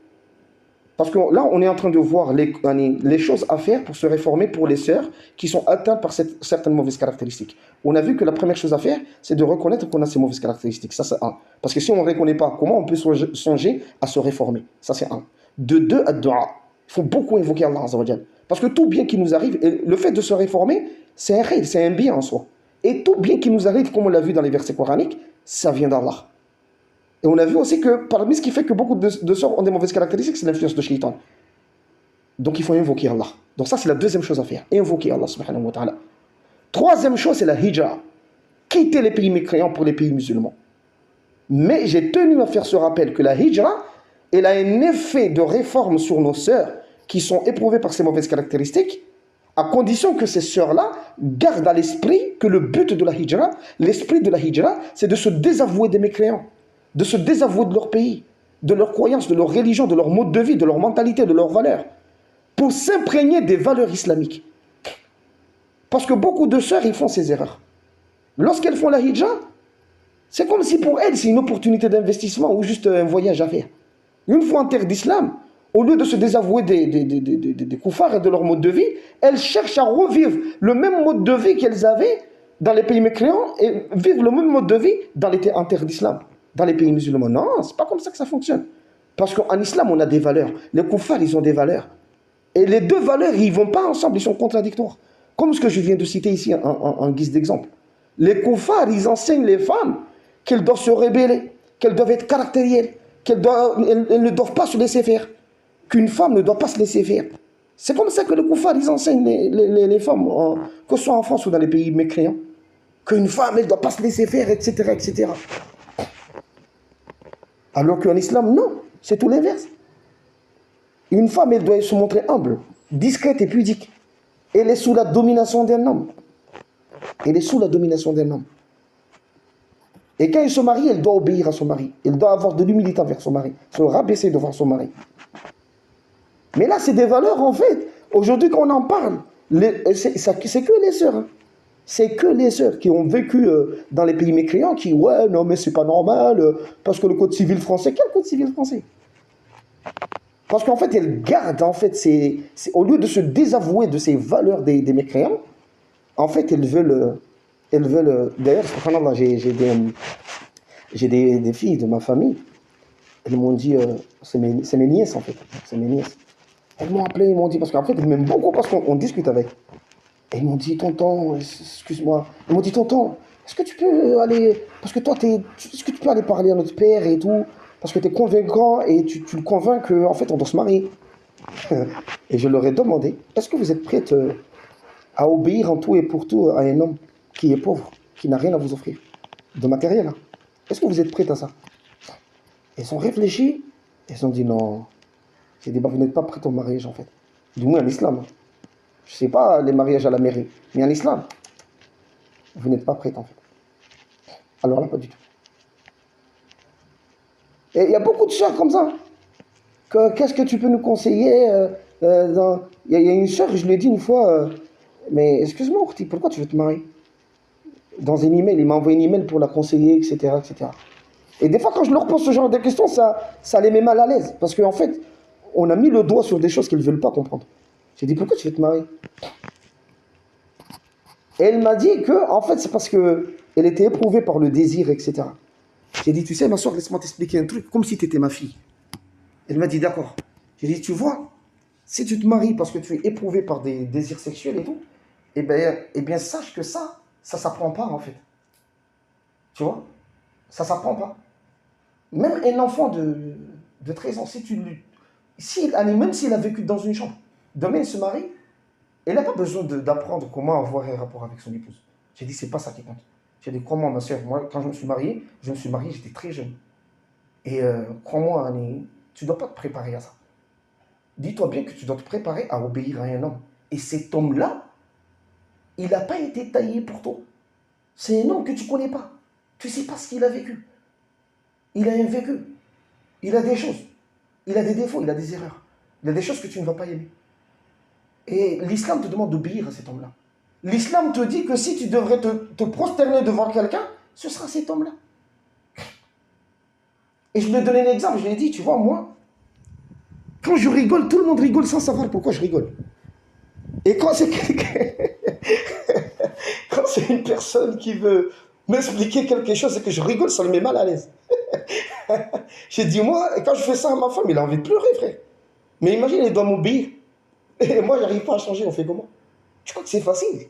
parce que là, on est en train de voir les choses à faire pour se réformer pour les sœurs qui sont atteintes par certaines mauvaises caractéristiques. On a vu que la première chose à faire, c'est de reconnaître qu'on a ces mauvaises caractéristiques. Ça, c'est un. Parce que si on ne reconnaît pas, comment on peut songer à se réformer? Ça, c'est un. De deux, ad-du'a. Il faut beaucoup invoquer Allah Azza wa Jal. Parce que tout bien qui nous arrive, et le fait de se réformer, c'est un khayr, c'est un bien en soi. Et tout bien qui nous arrive, comme on l'a vu dans les versets coraniques, ça vient d'Allah. Et on a vu aussi que parmi ce qui fait que beaucoup de sœurs ont des mauvaises caractéristiques, c'est l'influence de Shaitan. Donc il faut invoquer Allah. Donc ça, c'est la deuxième chose à faire. Invoquer Allah subhanahu wa ta'ala. Troisième chose, c'est la hijra. Quitter les pays mécréants pour les pays musulmans. Mais j'ai tenu à faire ce rappel que la hijra, elle a un effet de réforme sur nos sœurs qui sont éprouvées par ces mauvaises caractéristiques, à condition que ces sœurs-là gardent à l'esprit que le but de la hijra, l'esprit de la hijra, c'est de se désavouer des mécréants, de se désavouer de leur pays, de leurs croyances, de leur religion, de leur mode de vie, de leur mentalité, de leurs valeurs, pour s'imprégner des valeurs islamiques. Parce que beaucoup de sœurs, ils font ces erreurs. Lorsqu'elles font la hijra, c'est comme si pour elles, c'est une opportunité d'investissement ou juste un voyage à faire. Une fois en terre d'islam, au lieu de se désavouer des koufars et de leur mode de vie, elles cherchent à revivre le même mode de vie qu'elles avaient dans les pays mécréants et vivre le même mode de vie en terre d'islam, dans les pays musulmans. Non, c'est pas comme ça que ça fonctionne. Parce qu'en islam, on a des valeurs. Les koufars, ils ont des valeurs. Et les deux valeurs, ils ne vont pas ensemble, ils sont contradictoires. Comme ce que je viens de citer ici en guise d'exemple. Les koufars, ils enseignent les femmes qu'elles doivent se rebeller, qu'elles doivent être caractérielles, elles ne doivent pas se laisser faire, qu'une femme ne doit pas se laisser faire. C'est comme ça que les koufars, ils enseignent les femmes, que ce soit en France ou dans les pays mécréants, qu'une femme, elle ne doit pas se laisser faire, etc., etc. Alors qu'en islam, non, c'est tout l'inverse. Une femme, elle doit se montrer humble, discrète et pudique. Elle est sous la domination d'un homme. Elle est sous la domination d'un homme. Et quand elle se marie, elle doit obéir à son mari. Elle doit avoir de l'humilité envers son mari. Se rabaisser devant son mari. Mais là, c'est des valeurs, en fait. Aujourd'hui, quand on en parle, c'est que les sœurs. Hein. C'est que les sœurs qui ont vécu dans les pays mécréants qui, ouais, non, mais c'est pas normal, parce que le code civil français, quel code civil français? Parce qu'en fait, elles gardent, en fait, au lieu de se désavouer de ces valeurs des mécréants, en fait, elles veulent d'ailleurs, subhanallah, j'ai des filles de ma famille, elles m'ont dit, c'est mes nièces en fait, c'est mes nièces. Elles m'ont appelé, ils m'ont dit, parce qu'en fait, elles m'aiment beaucoup parce qu'on discute avec. Et ils m'ont dit, tonton, excuse-moi, ils m'ont dit, tonton, est-ce que tu peux aller, parce que toi, est-ce que tu peux aller parler à notre père et tout, parce que tu es convaincant et tu le convaincs qu'en fait, on doit se marier. Et je leur ai demandé, est-ce que vous êtes prête à obéir en tout et pour tout à un homme qui est pauvre, qui n'a rien à vous offrir, de matériel. Hein. Est-ce que vous êtes prêts à ça? Ils ont réfléchi, ils ont dit non. J'ai dit, bah, vous n'êtes pas prêts au mariage en fait. Du moins en islam. Je ne sais pas les mariages à la mairie, mais en islam, vous n'êtes pas prêts en fait. Alors là, pas du tout. Et il y a beaucoup de sœurs comme ça. Qu'est-ce que tu peux nous conseiller Il y a une sœur, je lui ai dit une fois, mais excuse-moi, Ourti, pourquoi tu veux te marier? Dans un email, il m'a envoyé un email pour la conseiller, etc., etc. Et des fois, quand je leur pose ce genre de questions, ça les met mal à l'aise. Parce qu'en fait, on a mis le doigt sur des choses qu'ils ne veulent pas comprendre. J'ai dit, pourquoi tu veux te marier? Et elle m'a dit que, en fait, c'est parce qu'elle était éprouvée par le désir, etc. J'ai dit, tu sais, ma soeur, laisse-moi t'expliquer un truc, comme si tu étais ma fille. Elle m'a dit, d'accord. J'ai dit, tu vois, si tu te maries parce que tu es éprouvé par des désirs sexuels et tout, eh bien sache que ça s'apprend pas, en fait. Tu vois? Ça s'apprend pas. Même un enfant de 13 ans, même s'il a vécu dans une chambre, demain il se marie, il n'a pas besoin d'apprendre comment avoir un rapport avec son épouse. J'ai dit, c'est pas ça qui compte. J'ai dit, crois-moi, ma soeur, moi, quand je me suis marié, j'étais très jeune. Et crois-moi, tu ne dois pas te préparer à ça. Dis-toi bien que tu dois te préparer à obéir à un homme. Et cet homme-là, il n'a pas été taillé pour toi. C'est un homme que tu ne connais pas. Tu ne sais pas ce qu'il a vécu. Il a un vécu. Il a des choses. Il a des défauts, il a des erreurs. Il y a des choses que tu ne vas pas aimer. Et l'islam te demande d'obéir à cet homme-là. L'islam te dit que si tu devrais te prosterner devant quelqu'un, ce sera cet homme-là. Et je lui ai donné un exemple, je lui ai dit, tu vois, moi, quand je rigole, tout le monde rigole sans savoir pourquoi je rigole. Et quand c'est quand c'est une personne qui veut m'expliquer quelque chose et que je rigole, ça le met mal à l'aise. J'ai dit, moi, quand je fais ça à ma femme, il a envie de pleurer, frère. Mais imagine, il doit m'obéir. Et moi, j'arrive pas à changer, on fait comment? Tu crois que c'est facile?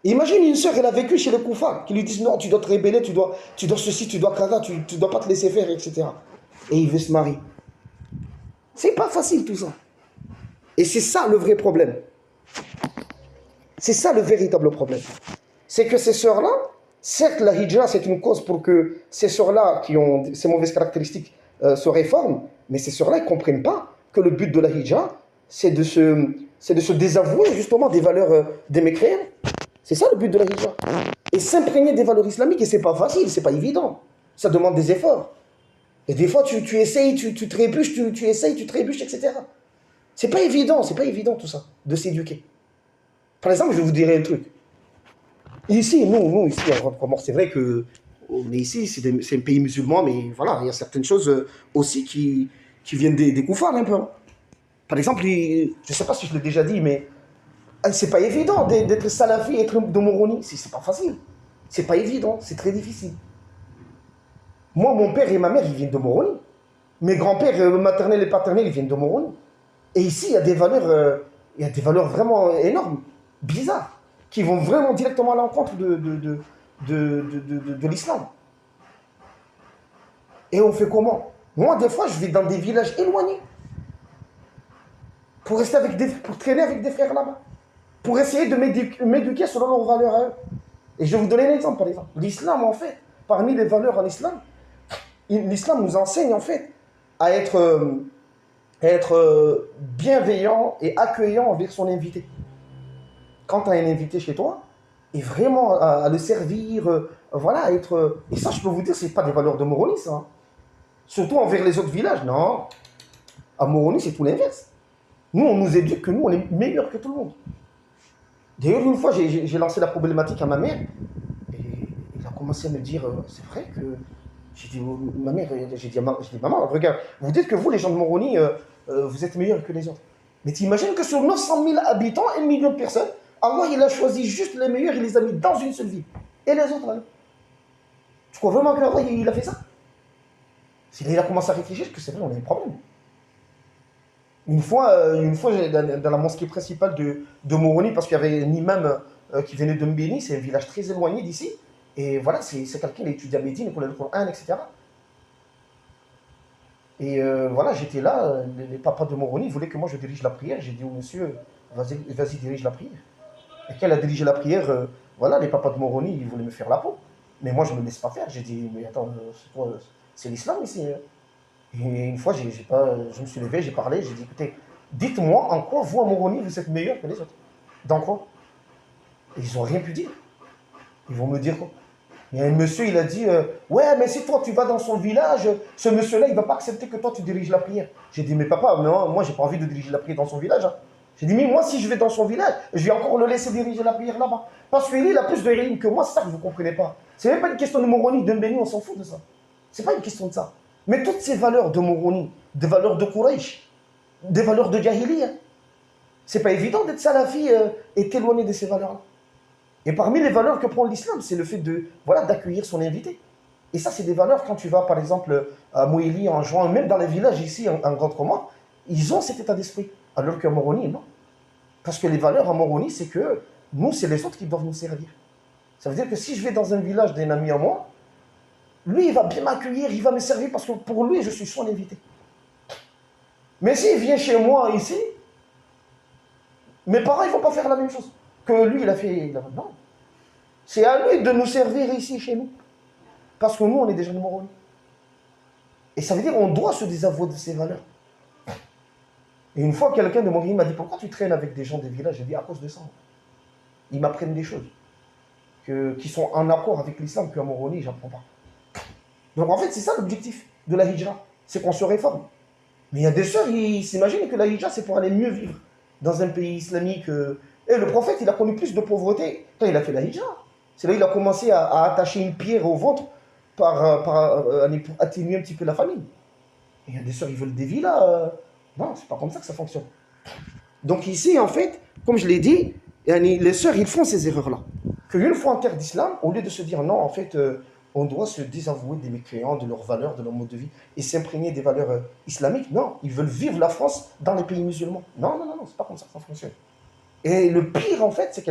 Imagine une sœur, elle a vécu chez le Koufa, qui lui disent non, tu dois te rébeller, tu dois ceci, tu dois kada, tu dois pas te laisser faire, etc. Et il veut se marier. C'est pas facile tout ça. Et c'est ça le vrai problème. C'est ça le véritable problème. C'est que ces sœurs-là, certes la hijra c'est une cause pour que ces sœurs-là qui ont ces mauvaises caractéristiques se réforment, mais ces sœurs-là ne comprennent pas que le but de la hijra c'est de se désavouer justement des valeurs des mécréants. C'est ça le but de la hijra. Et s'imprégner des valeurs islamiques, et c'est pas facile, c'est pas évident. Ça demande des efforts. Et des fois, tu essayes, tu trébuches, tu essayes, tu trébuches, etc. C'est pas évident tout ça, de s'éduquer. Par exemple, je vais vous dire un truc. Ici, nous ici, c'est vrai que on est ici, c'est un pays musulman, mais voilà, il y a certaines choses aussi qui viennent des koufars un peu. Par exemple, je ne sais pas si je l'ai déjà dit, mais c'est pas évident d'être salafi et être de Moroni. C'est pas facile. C'est pas évident, c'est très difficile. Moi, mon père et ma mère, ils viennent de Moroni. Mes grands-pères maternels et paternels, ils viennent de Moroni. Et ici, il y a des valeurs vraiment énormes, bizarres, qui vont vraiment directement à l'encontre de l'islam. Et on fait comment? Moi, des fois, je vais dans des villages éloignés pour traîner avec des frères là-bas, pour essayer de m'éduquer selon leurs valeurs à eux. Et je vais vous donner un exemple, par exemple. L'islam, en fait, parmi les valeurs en islam, l'islam nous enseigne, en fait, à être bienveillant et accueillant envers son invité. Quand tu as un invité chez toi, et vraiment à le servir, voilà, et ça, je peux vous dire, ce n'est pas des valeurs de Moroni, ça. Hein. Surtout envers les autres villages, non. À Moroni, c'est tout l'inverse. Nous, on nous éduque que nous, on est meilleurs que tout le monde. D'ailleurs, une fois, j'ai lancé la problématique à ma mère, et elle a commencé à me dire, c'est vrai que... J'ai dit, ma mère, j'ai dit, maman, regarde, vous dites que vous, les gens de Moroni, vous êtes meilleurs que les autres. Mais t'imagines que sur 900 000 habitants, 1 million de personnes, Allah, il a choisi juste les meilleurs, il les a mis dans une seule ville. Et les autres, là. Tu crois vraiment qu'Allah, il a fait ça? Il a commencé à réfléchir que c'est vrai, on a un problème. Une fois dans la mosquée principale de Moroni, parce qu'il y avait un imam qui venait de Mbéni, c'est un village très éloigné d'ici, et voilà, c'est quelqu'un qui étudie à Médine, il connaît le Coran, etc. Et voilà, j'étais là, les papas de Moroni voulaient que moi je dirige la prière. J'ai dit au monsieur, vas-y, dirige la prière. Et quand elle a dirigé la prière, voilà, les papas de Moroni, ils voulaient me faire la peau. Mais moi, je ne me laisse pas faire. J'ai dit, mais attends, c'est l'islam ici. Et une fois, je me suis levé, j'ai parlé, j'ai dit, écoutez, dites-moi en quoi vous, à Moroni, vous êtes meilleurs que les autres. Dans quoi? Et ils n'ont rien pu dire. Ils vont me dire quoi? Il y a un monsieur, il a dit, ouais, mais si toi tu vas dans son village, ce monsieur-là, il ne va pas accepter que toi tu diriges la prière. J'ai dit, mais papa, non, moi j'ai pas envie de diriger la prière dans son village. Hein. J'ai dit, mais moi si je vais dans son village, je vais encore le laisser diriger la prière là-bas. Parce qu'il a plus de rimes que moi, c'est ça que vous ne comprenez pas. C'est même pas une question de Moroni, de Mbéni, on s'en fout de ça. C'est pas une question de ça. Mais toutes ces valeurs de Moroni, des valeurs de Quraysh, des valeurs de Jahiliya, c'est pas évident d'être salafi et t'éloigner de ces valeurs-là. Et parmi les valeurs que prend l'islam, c'est le fait d'accueillir son invité. Et ça, c'est des valeurs, quand tu vas, par exemple, à Mouili, en Juin, même dans les villages ici, en Grande Comore, ils ont cet état d'esprit. Alors qu'à Moroni, non. Parce que les valeurs à Moroni, c'est que nous, c'est les autres qui doivent nous servir. Ça veut dire que si je vais dans un village d'un ami à moi, lui, il va bien m'accueillir, il va me servir, parce que pour lui, je suis son invité. Mais s'il vient chez moi, ici, mes parents, ils ne vont pas faire la même chose que lui, il a fait. Non. C'est à lui de nous servir ici, chez nous. Parce que nous, on est des gens de Moroni. Et ça veut dire qu'on doit se désavouer de ces valeurs. Et une fois, quelqu'un de Moroni m'a dit, pourquoi tu traînes avec des gens des villages? J'ai dit, à cause de ça. Ils m'apprennent des choses qui sont en accord avec l'islam, qu'à Moroni, j'apprends pas. Donc en fait, c'est ça l'objectif de la hijra. C'est qu'on se réforme. Mais il y a des sœurs, ils s'imaginent que la hijab, c'est pour aller mieux vivre dans un pays islamique. Et le prophète, il a connu plus de pauvreté quand il a fait la hijab. C'est là qu'il a commencé à attacher une pierre au ventre pour atténuer un petit peu la famine. Et il y a des sœurs, ils veulent des villas. Non, c'est pas comme ça que ça fonctionne. Donc ici, en fait, comme je l'ai dit, les sœurs, ils font ces erreurs-là. Qu'une fois en terre d'islam, au lieu de se dire non, en fait, on doit se désavouer des mécréants, de leurs valeurs, de leur mode de vie, et s'imprégner des valeurs islamiques, non, ils veulent vivre la France dans les pays musulmans. Non, non, non, non, c'est pas comme ça que ça fonctionne. Et le pire, en fait, c'est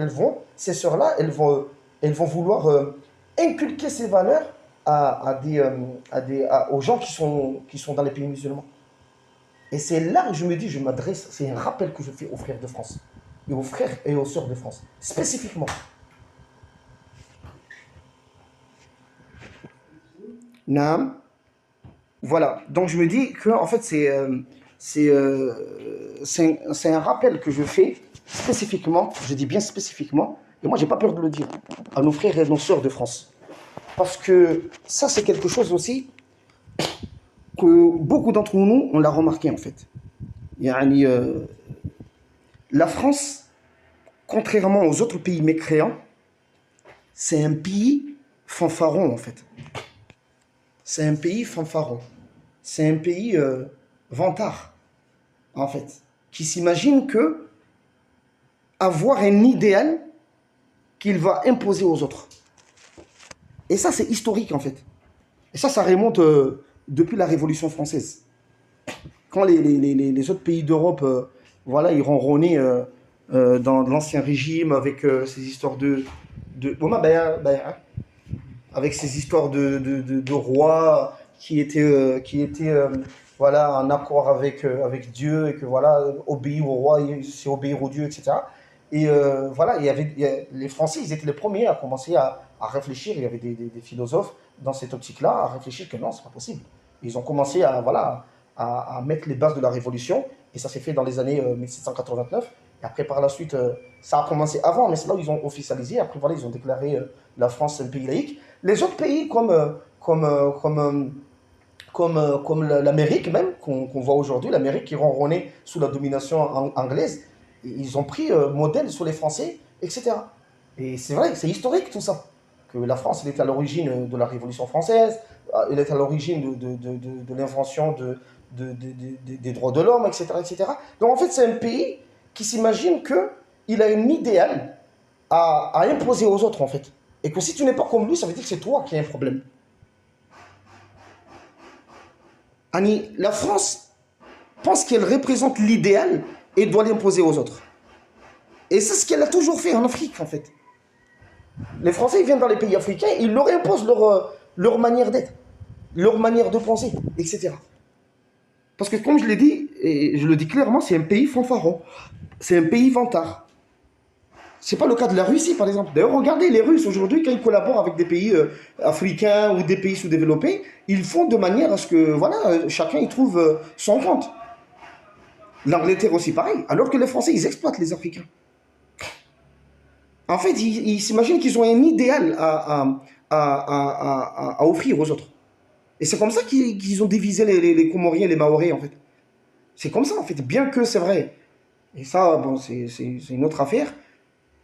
ces sœurs-là, elles vont vouloir inculquer ces valeurs aux gens qui sont dans les pays musulmans. Et c'est là que je me dis, je m'adresse, c'est un rappel que je fais aux frères de France, et aux frères et aux sœurs de France, spécifiquement. Naam. Voilà, donc je me dis que en fait c'est un rappel que je fais spécifiquement, je dis bien spécifiquement, et moi j'ai pas peur de le dire, à nos frères et nos sœurs de France. Parce que ça c'est quelque chose aussi que beaucoup d'entre nous, on l'a remarqué en fait. Yani, la France, contrairement aux autres pays mécréants, c'est un pays fanfaron en fait. C'est un pays fanfaron. C'est un pays vantard, en fait, qui s'imagine que avoir un idéal qu'il va imposer aux autres. Et ça, c'est historique, en fait. Et ça remonte depuis la Révolution française. Quand les autres pays d'Europe, voilà, ils ronronnaient dans l'ancien régime avec ces histoires avec ces histoires de rois qui étaient voilà, en accord avec Dieu et que voilà, obéir au roi, c'est obéir au Dieu, etc. Et voilà, les Français, ils étaient les premiers à commencer à réfléchir. Il y avait des philosophes dans cette optique-là à réfléchir que non, c'est pas possible. Ils ont commencé voilà, à mettre les bases de la révolution et ça s'est fait dans les années 1789. Et après, par la suite, ça a commencé avant, mais c'est là où ils ont officialisé. Après, voilà, ils ont déclaré la France un pays laïque. Les autres pays comme l'Amérique même, qu'on voit aujourd'hui, l'Amérique qui ronronnait sous la domination anglaise, ils ont pris modèle sur les Français, etc. Et c'est vrai, c'est historique tout ça. Que la France, elle est à l'origine de la Révolution française, elle est à l'origine de l'invention des droits de l'homme, etc., etc. Donc en fait, c'est un pays qui s'imagine qu'il a un idéal à imposer aux autres, en fait. Et que si tu n'es pas comme lui, ça veut dire que c'est toi qui as un problème. Annie, la France pense qu'elle représente l'idéal et doit l'imposer aux autres. Et c'est ce qu'elle a toujours fait en Afrique, en fait. Les Français, ils viennent dans les pays africains, ils leur imposent leur manière d'être, leur manière de penser, etc. Parce que comme je l'ai dit, et je le dis clairement, c'est un pays fanfaron. C'est un pays vantard. C'est pas le cas de la Russie, par exemple. D'ailleurs, regardez les Russes aujourd'hui, quand ils collaborent avec des pays africains ou des pays sous-développés, ils font de manière à ce que, voilà, chacun y trouve son compte. L'Angleterre aussi, pareil. Alors que les Français, ils exploitent les Africains. En fait, ils s'imaginent qu'ils ont un idéal à offrir aux autres. Et c'est comme ça qu'ils ont divisé les Comoriens et les Maoris, en fait. C'est comme ça, en fait. Bien que c'est vrai. Et ça, bon, c'est une autre affaire.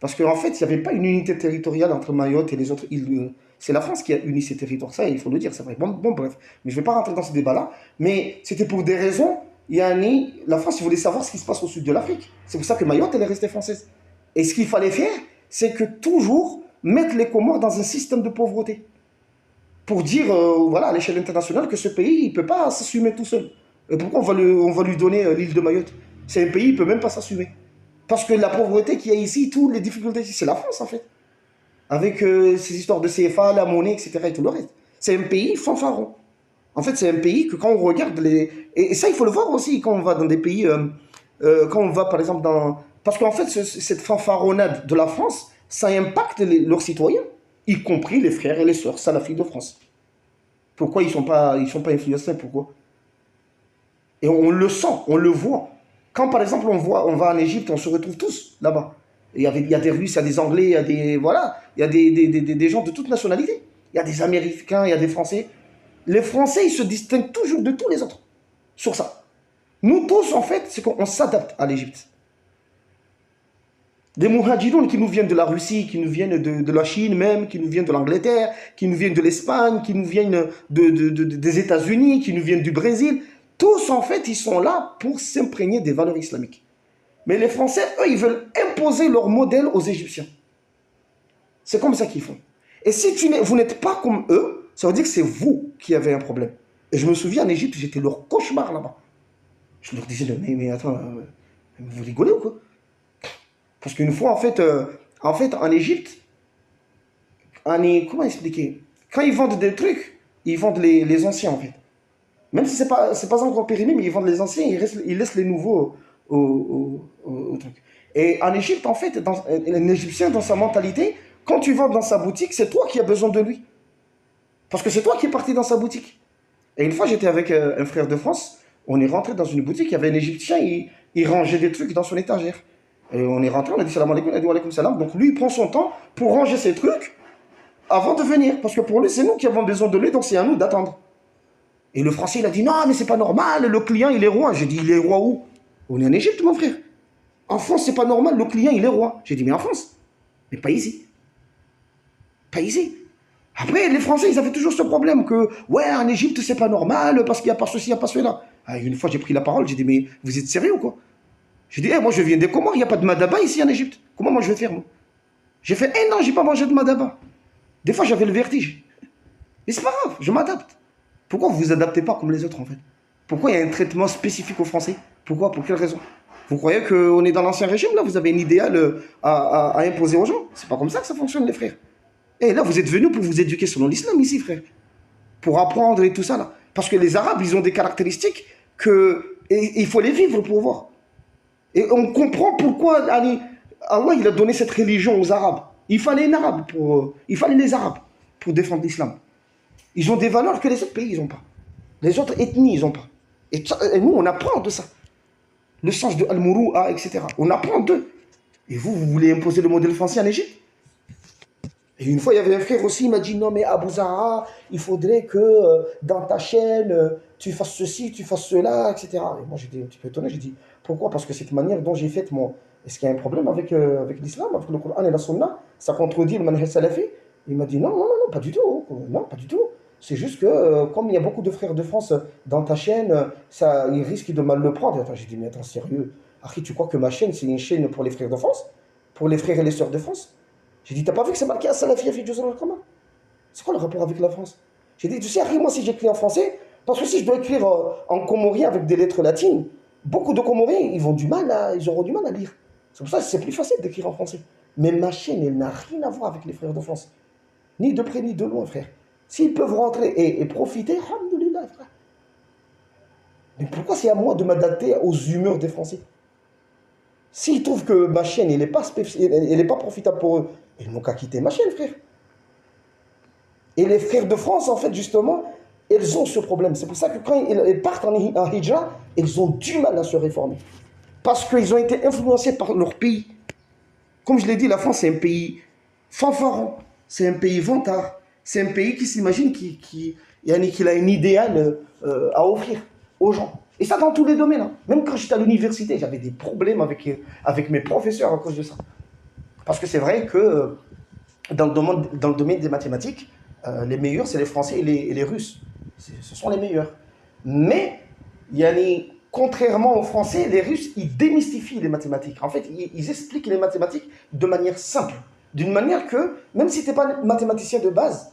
Parce qu'en fait, il n'y avait pas une unité territoriale entre Mayotte et les autres îles. C'est la France qui a uni ces territoires. Ça, il faut le dire, c'est vrai. Bon, bref. Mais je ne vais pas rentrer dans ce débat-là. Mais c'était pour des raisons. Yani, la France, il voulait savoir ce qui se passe au sud de l'Afrique. C'est pour ça que Mayotte, elle est restée française. Et ce qu'il fallait faire, c'est que toujours mettre les Comores dans un système de pauvreté. Pour dire, voilà, à l'échelle internationale, que ce pays, il ne peut pas s'assumer tout seul. Et pourquoi on va lui donner l'île de Mayotte? C'est un pays, il ne peut même pas s'assumer. Parce que la pauvreté qu'il y a ici, toutes les difficultés ici, c'est la France en fait. Avec ces histoires de CFA, la monnaie, etc. et tout le reste. C'est un pays fanfaron. En fait, c'est un pays que quand on regarde les... Et ça, il faut le voir aussi quand on va dans des pays... quand on va par exemple dans... Parce qu'en fait, cette fanfaronnade de la France, ça impacte leurs citoyens, y compris les frères et les sœurs salafis de France. Pourquoi ils ne sont pas influencés? Pourquoi? Et on le sent, on le voit. Quand par exemple on va en Égypte, on se retrouve tous là-bas. Il y a des Russes, il y a des Anglais, il y a des, voilà, il y a des gens de toute nationalité. Il y a des Américains, il y a des Français. Les Français, ils se distinguent toujours de tous les autres sur ça. Nous tous, en fait, c'est qu'on s'adapte à l'Égypte. Des muhajiroun qui nous viennent de la Russie, qui nous viennent de la Chine même, qui nous viennent de l'Angleterre, qui nous viennent de l'Espagne, qui nous viennent des États-Unis, qui nous viennent du Brésil. Tous, en fait, ils sont là pour s'imprégner des valeurs islamiques. Mais les Français, eux, ils veulent imposer leur modèle aux Égyptiens. C'est comme ça qu'ils font. Et si vous n'êtes pas comme eux, ça veut dire que c'est vous qui avez un problème. Et je me souviens, en Égypte, j'étais leur cauchemar là-bas. Je leur disais, mais attends, vous rigolez ou quoi? Parce qu'une fois, en fait, en Égypte, comment expliquer? Quand ils vendent des trucs, ils vendent les anciens, en fait. Même si c'est pas encore périmé, mais ils vendent les anciens, ils laissent les nouveaux au truc. Et en Égypte, en fait, un Égyptien, dans sa mentalité, quand tu vas dans sa boutique, c'est toi qui as besoin de lui. Parce que c'est toi qui es parti dans sa boutique. Et une fois, j'étais avec un frère de France, on est rentré dans une boutique, il y avait un Égyptien, il rangeait des trucs dans son étagère. Et on est rentré, on a dit salam alaikum, on a dit alaikum salam. Donc lui, il prend son temps pour ranger ses trucs avant de venir. Parce que pour lui, c'est nous qui avons besoin de lui, donc c'est à nous d'attendre. Et le Français, il a dit non, mais c'est pas normal, le client, il est roi. J'ai dit, il est roi où? On est en Égypte, mon frère. En France, c'est pas normal, le client, il est roi. J'ai dit, mais en France? Mais pas ici. Pas ici. Après, les Français, ils avaient toujours ce problème que, ouais, en Égypte, c'est pas normal, parce qu'il n'y a pas ceci, il n'y a pas cela. Ah, une fois, j'ai pris la parole, j'ai dit, mais vous êtes sérieux ou quoi? J'ai dit, moi je viens des Comores, il n'y a pas de madaba ici en Égypte. Comment moi je vais faire, moi? J'ai fait un an, je n'ai pas mangé de madaba. Des fois, j'avais le vertige. Mais c'est pas grave, je m'adapte. Pourquoi vous ne vous adaptez pas comme les autres, en fait? Pourquoi il y a un traitement spécifique aux Français? Pourquoi? Pour quelle raison? Vous croyez qu'on est dans l'ancien régime, là? Vous avez un idéal à imposer aux gens? C'est pas comme ça que ça fonctionne, les frères. Et là, vous êtes venus pour vous éduquer selon l'islam, ici, frère. Pour apprendre et tout ça, là. Parce que les Arabes, ils ont des caractéristiques et il faut les vivre pour voir. Et on comprend pourquoi Allah il a donné cette religion aux Arabes. Il fallait les Arabes pour défendre l'islam. Ils ont des valeurs que les autres pays n'ont pas. Les autres ethnies, ils n'ont pas. Et nous, on apprend de ça. Le sens de Al-Mourou'a, etc. On apprend d'eux. Et vous voulez imposer le modèle français en Égypte? Et une fois, il y avait un frère aussi, il m'a dit, non mais Abou Zahra, il faudrait que dans ta chaîne, tu fasses ceci, tu fasses cela, etc. Et moi, j'étais un petit peu étonné, j'ai dit, pourquoi? Parce que cette manière dont j'ai fait, est-ce qu'il y a un problème avec l'islam, avec le Coran et la Sunna? Ça contredit le manhaj salafi? Il m'a dit, non, non, non, non, pas du tout. Non, pas du tout. C'est juste que, comme il y a beaucoup de frères de France dans ta chaîne, ils risquent de mal le prendre. Attends, j'ai dit, mais attends, sérieux, Akhi, tu crois que ma chaîne, c'est une chaîne pour les frères de France? Pour les frères et les sœurs de France? J'ai dit, t'as pas vu que c'est marqué à Salafia fi Juzul al-Qamar? C'est quoi le rapport avec la France? J'ai dit, tu sais, moi, si j'écris en français, parce que si je dois écrire en comorien avec des lettres latines, beaucoup de Comoriens, ils auront du mal à lire. C'est pour ça que c'est plus facile d'écrire en français. Mais ma chaîne, elle n'a rien à voir avec les frères de France. Ni de près, ni de loin, frère. S'ils peuvent rentrer et profiter, alhamdoulilah, frère. Mais pourquoi c'est à moi de m'adapter aux humeurs des Français? S'ils trouvent que ma chaîne, elle n'est pas profitable pour eux, ils n'ont qu'à quitter ma chaîne, frère. Et les frères de France, en fait, justement, ils ont ce problème. C'est pour ça que quand ils partent en hijra, ils ont du mal à se réformer. Parce qu'ils ont été influencés par leur pays. Comme je l'ai dit, la France, c'est un pays fanfaron. C'est un pays vantard. C'est un pays qui s'imagine qu'il a un idéal à offrir aux gens. Et ça dans tous les domaines. Hein. Même quand j'étais à l'université, j'avais des problèmes avec mes professeurs à cause de ça. Parce que c'est vrai que dans le domaine des mathématiques, les meilleurs, c'est les Français et les Russes. Ce sont les meilleurs. Mais, contrairement aux Français, les Russes, ils démystifient les mathématiques. En fait, ils expliquent les mathématiques de manière simple. D'une manière que, même si tu n'es pas mathématicien de base,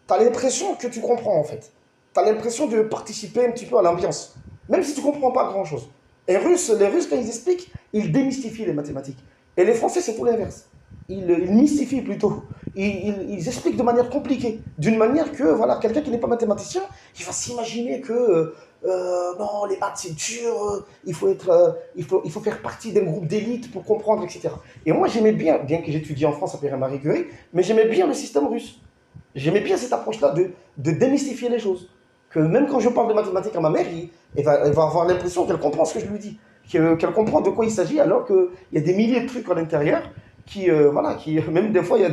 tu as l'impression que tu comprends, en fait. Tu as l'impression de participer un petit peu à l'ambiance. Même si tu ne comprends pas grand-chose. Et les Russes, quand ils expliquent, ils démystifient les mathématiques. Et les Français, c'est tout l'inverse. Ils mystifient plutôt. Ils expliquent de manière compliquée. D'une manière que, voilà, quelqu'un qui n'est pas mathématicien, il va s'imaginer que, non, les maths, c'est dur, il faut faire partie d'un groupe d'élite pour comprendre, etc. Et moi, j'aimais bien que j'étudie en France à Pierre-Marie Curie, mais j'aimais bien le système russe. J'aimais bien cette approche-là de démystifier les choses. Que même quand je parle de mathématiques à ma mère, elle va avoir l'impression qu'elle comprend ce que je lui dis. Qu'elle comprend de quoi il s'agit, alors qu'il y a des milliers de trucs à l'intérieur même des fois, il y a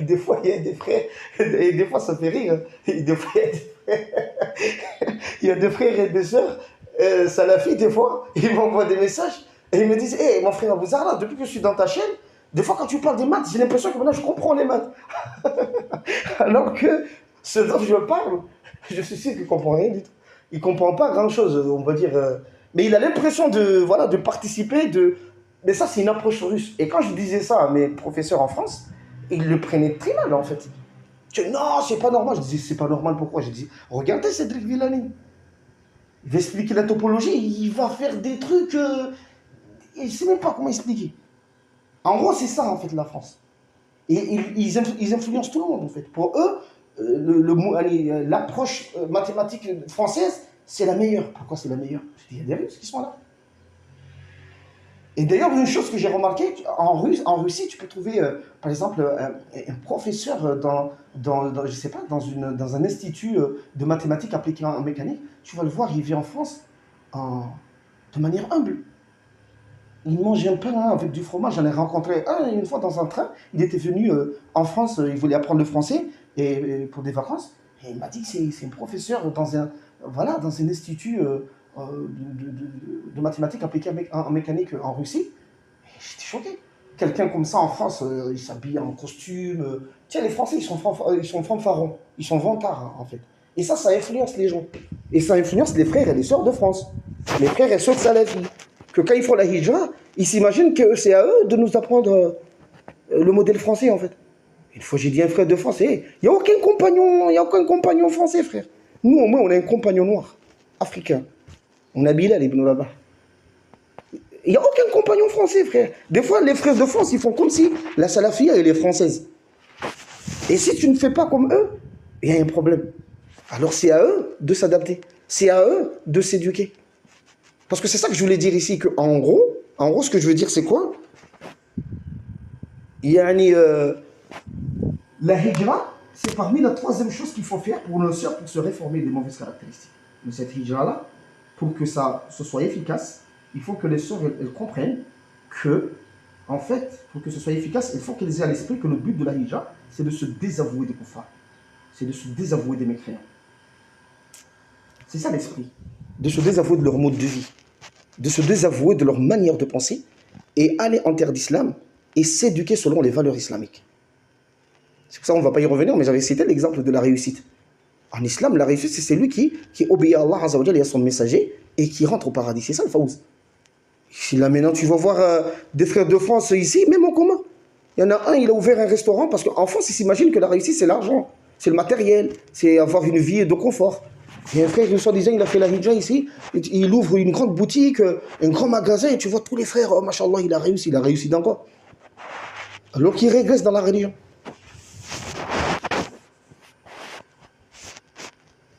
des fois, il y a des frères, et des fois, ça fait rire. Et des fois, il y a des frères et des sœurs, salafis, des fois, ils m'envoient des messages et ils me disent: hé, mon frère Abou Zahra, depuis que je suis dans ta chaîne, des fois quand tu parles des maths, j'ai l'impression que maintenant je comprends les maths. Alors que ce dont je parle, je suis sûr qu'il ne comprend rien du tout. Il ne comprend pas grand-chose, on va dire. Mais il a l'impression de, voilà, de participer. Mais ça, c'est une approche russe. Et quand je disais ça à mes professeurs en France, ils le prenaient très mal, en fait. Je dis: non, c'est pas normal. Je dis: c'est pas normal, pourquoi? Je dis: regardez Cédric Villani. Il va expliquer la topologie, il va faire des trucs. Il ne sait même pas comment expliquer. En gros, c'est ça, en fait, la France. Et ils influencent tout le monde, en fait. Pour eux, l'approche mathématique française, c'est la meilleure. Pourquoi c'est la meilleure? Il y a des Russes qui sont là. Et d'ailleurs, une chose que j'ai remarqué, en Russie, tu peux trouver, par exemple, un professeur je sais pas, dans un institut de mathématiques appliquées en mécanique. Tu vas le voir, il vit en France de manière humble. Il mange un pain avec du fromage. J'en ai rencontré un une fois dans un train. Il était venu en France, il voulait apprendre le français pour des vacances. Et il m'a dit que c'est un professeur voilà, dans un institut de mathématiques appliquées en mécanique en Russie. Et j'étais choqué. Quelqu'un comme ça en France, il s'habille en costume. Tiens, les Français, ils sont fanfarons. Ils sont vantards, en fait. Et ça influence les gens. Et ça influence les frères et les sœurs de France. Les frères et sœurs salafis. Que quand ils font la hijra, ils s'imaginent que c'est à eux de nous apprendre le modèle français, en fait. Une fois, j'ai dit à un frère de France: il n'y a aucun compagnon français, frère. Nous, au moins, on a un compagnon noir, africain. On a Bilal ibn Rabah. Il n'y a aucun compagnon français, frère. Des fois, les frères de France, ils font comme si la salafia, elle est française. Et si tu ne fais pas comme eux, il y a un problème. Alors, c'est à eux de s'adapter. C'est à eux de s'éduquer. Parce que c'est ça que je voulais dire ici, qu'en gros, ce que je veux dire, c'est quoi? La hijra, c'est parmi la troisième chose qu'il faut faire pour nos sœurs, pour se réformer des mauvaises caractéristiques. Mais cette hijra-là, pour que ce soit efficace, il faut que les sœurs elles comprennent que, en fait, pour que ce soit efficace, il faut qu'elles aient à l'esprit que le but de la hijra, c'est de se désavouer des kuffars. C'est de se désavouer des mécréants. C'est ça l'esprit. De se désavouer de leur mode de vie. De se désavouer de leur manière de penser et aller en terre d'islam et s'éduquer selon les valeurs islamiques. C'est pour ça qu'on ne va pas y revenir, mais j'avais cité l'exemple de la réussite. En islam, la réussite, c'est celui qui obéit à Allah Azza wa Jalla et à son messager et qui rentre au paradis. C'est ça le faouz. Si là maintenant tu vas voir des frères de France ici, même en commun. Il y en a un, il a ouvert un restaurant parce qu'en France, ils s'imaginent que la réussite, c'est l'argent, c'est le matériel, c'est avoir une vie de confort. Il y a un frère, soi-disant, il a fait la hijra ici, il ouvre une grande boutique, un grand magasin, et tu vois tous les frères, oh machallah, il a réussi dans quoi? Alors qu'il régresse dans la religion.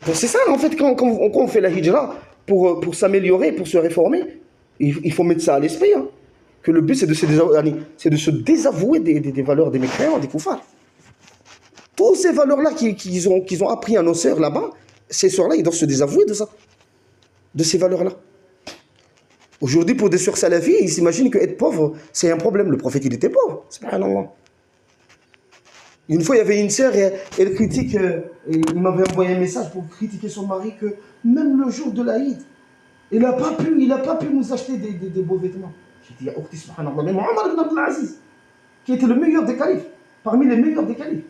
Donc c'est ça, en fait, quand on fait la hijra, pour s'améliorer, pour se réformer, il faut mettre ça à l'esprit, hein, que le but, c'est de se désavouer des valeurs des mécréants, des koufars. Toutes ces valeurs-là qu'ils ont appris à nos sœurs là-bas, ces sœurs-là, ils doivent se désavouer de ça, de ces valeurs-là. Aujourd'hui, pour des sœurs salafis, ils s'imaginent qu'être pauvre, c'est un problème. Le prophète, il était pauvre. Subhanallah. Une fois, il y avait une sœur, elle critique, il m'avait envoyé un message pour critiquer son mari, que même le jour de l'Aïd, il n'a pas pu nous acheter des beaux vêtements. J'ai dit: oh, subhanallah, même Omar ibn Abdel Aziz, qui était le meilleur des califes, parmi les meilleurs des califes.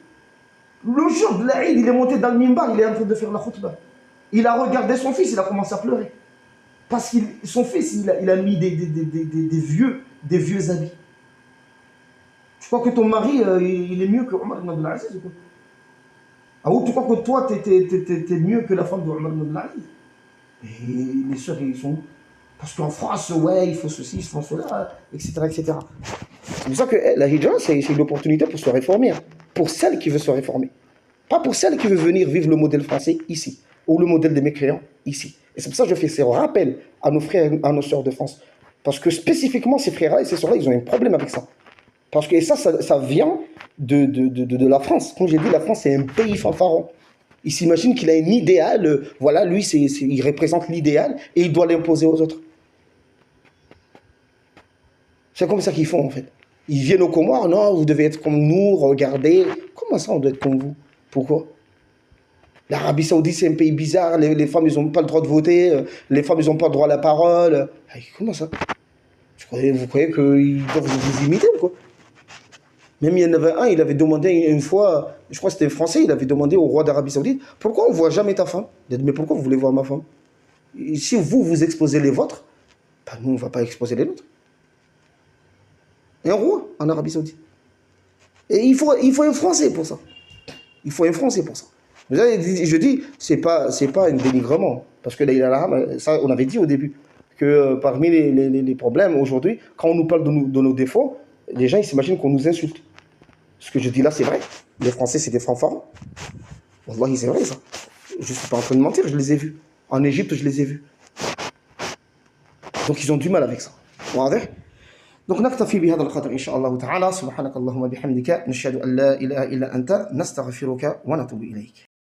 Le jour de l'Aïd, il est monté dans le mimbar, il est en train de faire la khutbah. Il a regardé son fils, il a commencé à pleurer. Parce que son fils, il a mis des vieux habits. Tu crois que ton mari, il est mieux que Omar ibn Abdel Aziz ou quoi? Ah, ou tu crois que toi, t'es mieux que la femme de Omar ibn Abdel Aziz? Et les sœurs, ils sont... Parce qu'en France, ouais, il faut ceci, il faut cela, etc., etc. C'est pour ça que la hijra, c'est une opportunité pour se réformer. Hein. Pour celle qui veut se réformer. Pas pour celle qui veut venir vivre le modèle français ici. Ou le modèle des mécréants ici. Et c'est pour ça que je fais ces rappels à nos frères, à nos sœurs de France. Parce que spécifiquement, ces frères-là et ces sœurs-là, ils ont un problème avec ça. Parce que ça vient de la France. Comme j'ai dit, la France, c'est un pays fanfaron. Il s'imagine qu'il a un idéal. Voilà, lui, il représente l'idéal et il doit l'imposer aux autres. C'est comme ça qu'ils font, en fait. Ils viennent au Comores, non, vous devez être comme nous, regardez. Comment ça, on doit être comme vous? Pourquoi? L'Arabie Saoudite, c'est un pays bizarre, les femmes, ils n'ont pas le droit de voter, les femmes, ils n'ont pas le droit à la parole. Comment ça? Vous croyez qu'ils doivent vous imiter ou quoi? Même il y en avait un, il avait demandé une fois, je crois que c'était français, il avait demandé au roi d'Arabie Saoudite, pourquoi on ne voit jamais ta femme? Il a dit, mais pourquoi vous voulez voir ma femme? Et si vous, vous exposez les vôtres, ben nous, on ne va pas exposer les nôtres. Et un roi en Arabie Saoudite. Et il faut un Français pour ça. Il faut un Français pour ça. Je dis, c'est pas un dénigrement. Parce que ça, on avait dit au début, que parmi les problèmes aujourd'hui, quand on nous parle de nos défauts, les gens ils s'imaginent qu'on nous insulte. Ce que je dis là, c'est vrai. Les Français, c'est des fanfarons. Wallahi, c'est vrai ça. Je ne suis pas en train de mentir, je les ai vus. En Égypte, je les ai vus. Donc ils ont du mal avec ça. واضح؟ Donc نكتفي بهذا القدر إن شاء الله تعالى. سبحانك اللهم وبحمدك نشهد أن لا إله إلا أنت نستغفرك ونتوب إليك.